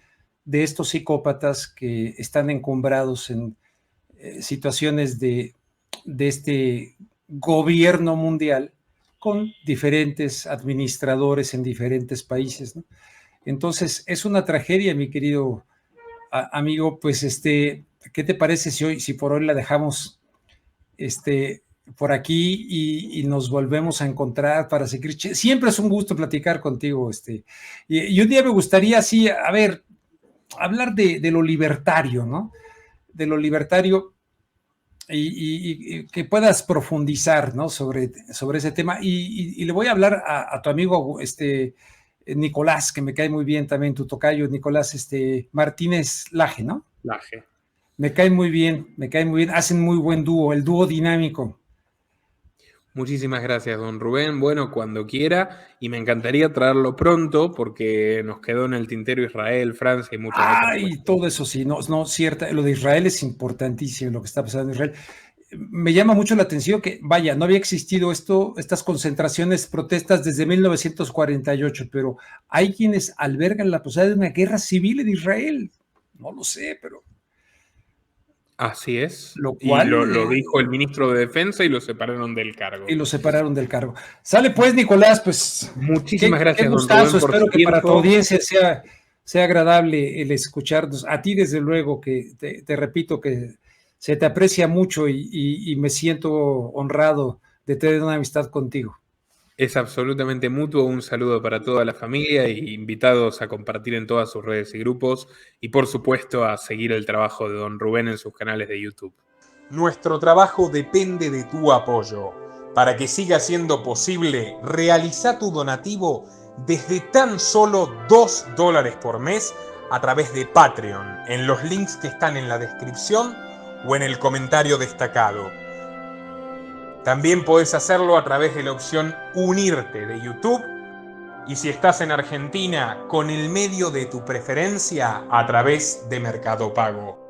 de estos psicópatas que están encumbrados en situaciones de este gobierno mundial con diferentes administradores en diferentes países, ¿no? Entonces, es una tragedia, mi querido amigo, pues ¿qué te parece si hoy, si por hoy la dejamos por aquí y nos volvemos a encontrar para seguir? Siempre es un gusto platicar contigo, y un día me gustaría así, a ver, hablar de lo libertario, ¿no? De lo libertario y que puedas profundizar, ¿no? Sobre ese tema. Y le voy a hablar a tu amigo, Nicolás, que me cae muy bien también, tu tocayo, Nicolás, Martínez Laje, ¿no? Laje. Me cae muy bien, hacen muy buen dúo, el dúo dinámico. Muchísimas gracias, don Rubén. Bueno, cuando quiera, y me encantaría traerlo pronto porque nos quedó en el tintero Israel, Francia y muchas otras Ay, cuestiones. todo eso sí, no, no, cierta, lo de Israel es importantísimo, lo que está pasando en Israel. Me llama mucho la atención que, vaya, no había existido estas concentraciones, protestas desde 1948, pero hay quienes albergan la posibilidad de una guerra civil en Israel. No lo sé, pero Así es. lo Y cual lo dijo el ministro de Defensa y lo separaron del cargo. y lo separaron del cargo. Sale pues, Nicolás, pues Muchísimas qué gracias, don gustazo. Rubén, por Espero su que para tu tiempo. audiencia sea agradable el escucharnos. A ti, desde luego, que te repito que se te aprecia mucho y me siento honrado de tener una amistad contigo. Es absolutamente mutuo. Un saludo para toda la familia y invitados a compartir en todas sus redes y grupos y por supuesto a seguir el trabajo de don Rubén en sus canales de YouTube. Nuestro trabajo depende de tu apoyo. Para que siga siendo posible, realiza tu donativo desde tan solo $2 por mes a través de Patreon, en los links que están en la descripción o en el comentario destacado. También podés hacerlo a través de la opción Unirte de YouTube y si estás en Argentina, con el medio de tu preferencia a través de Mercado Pago.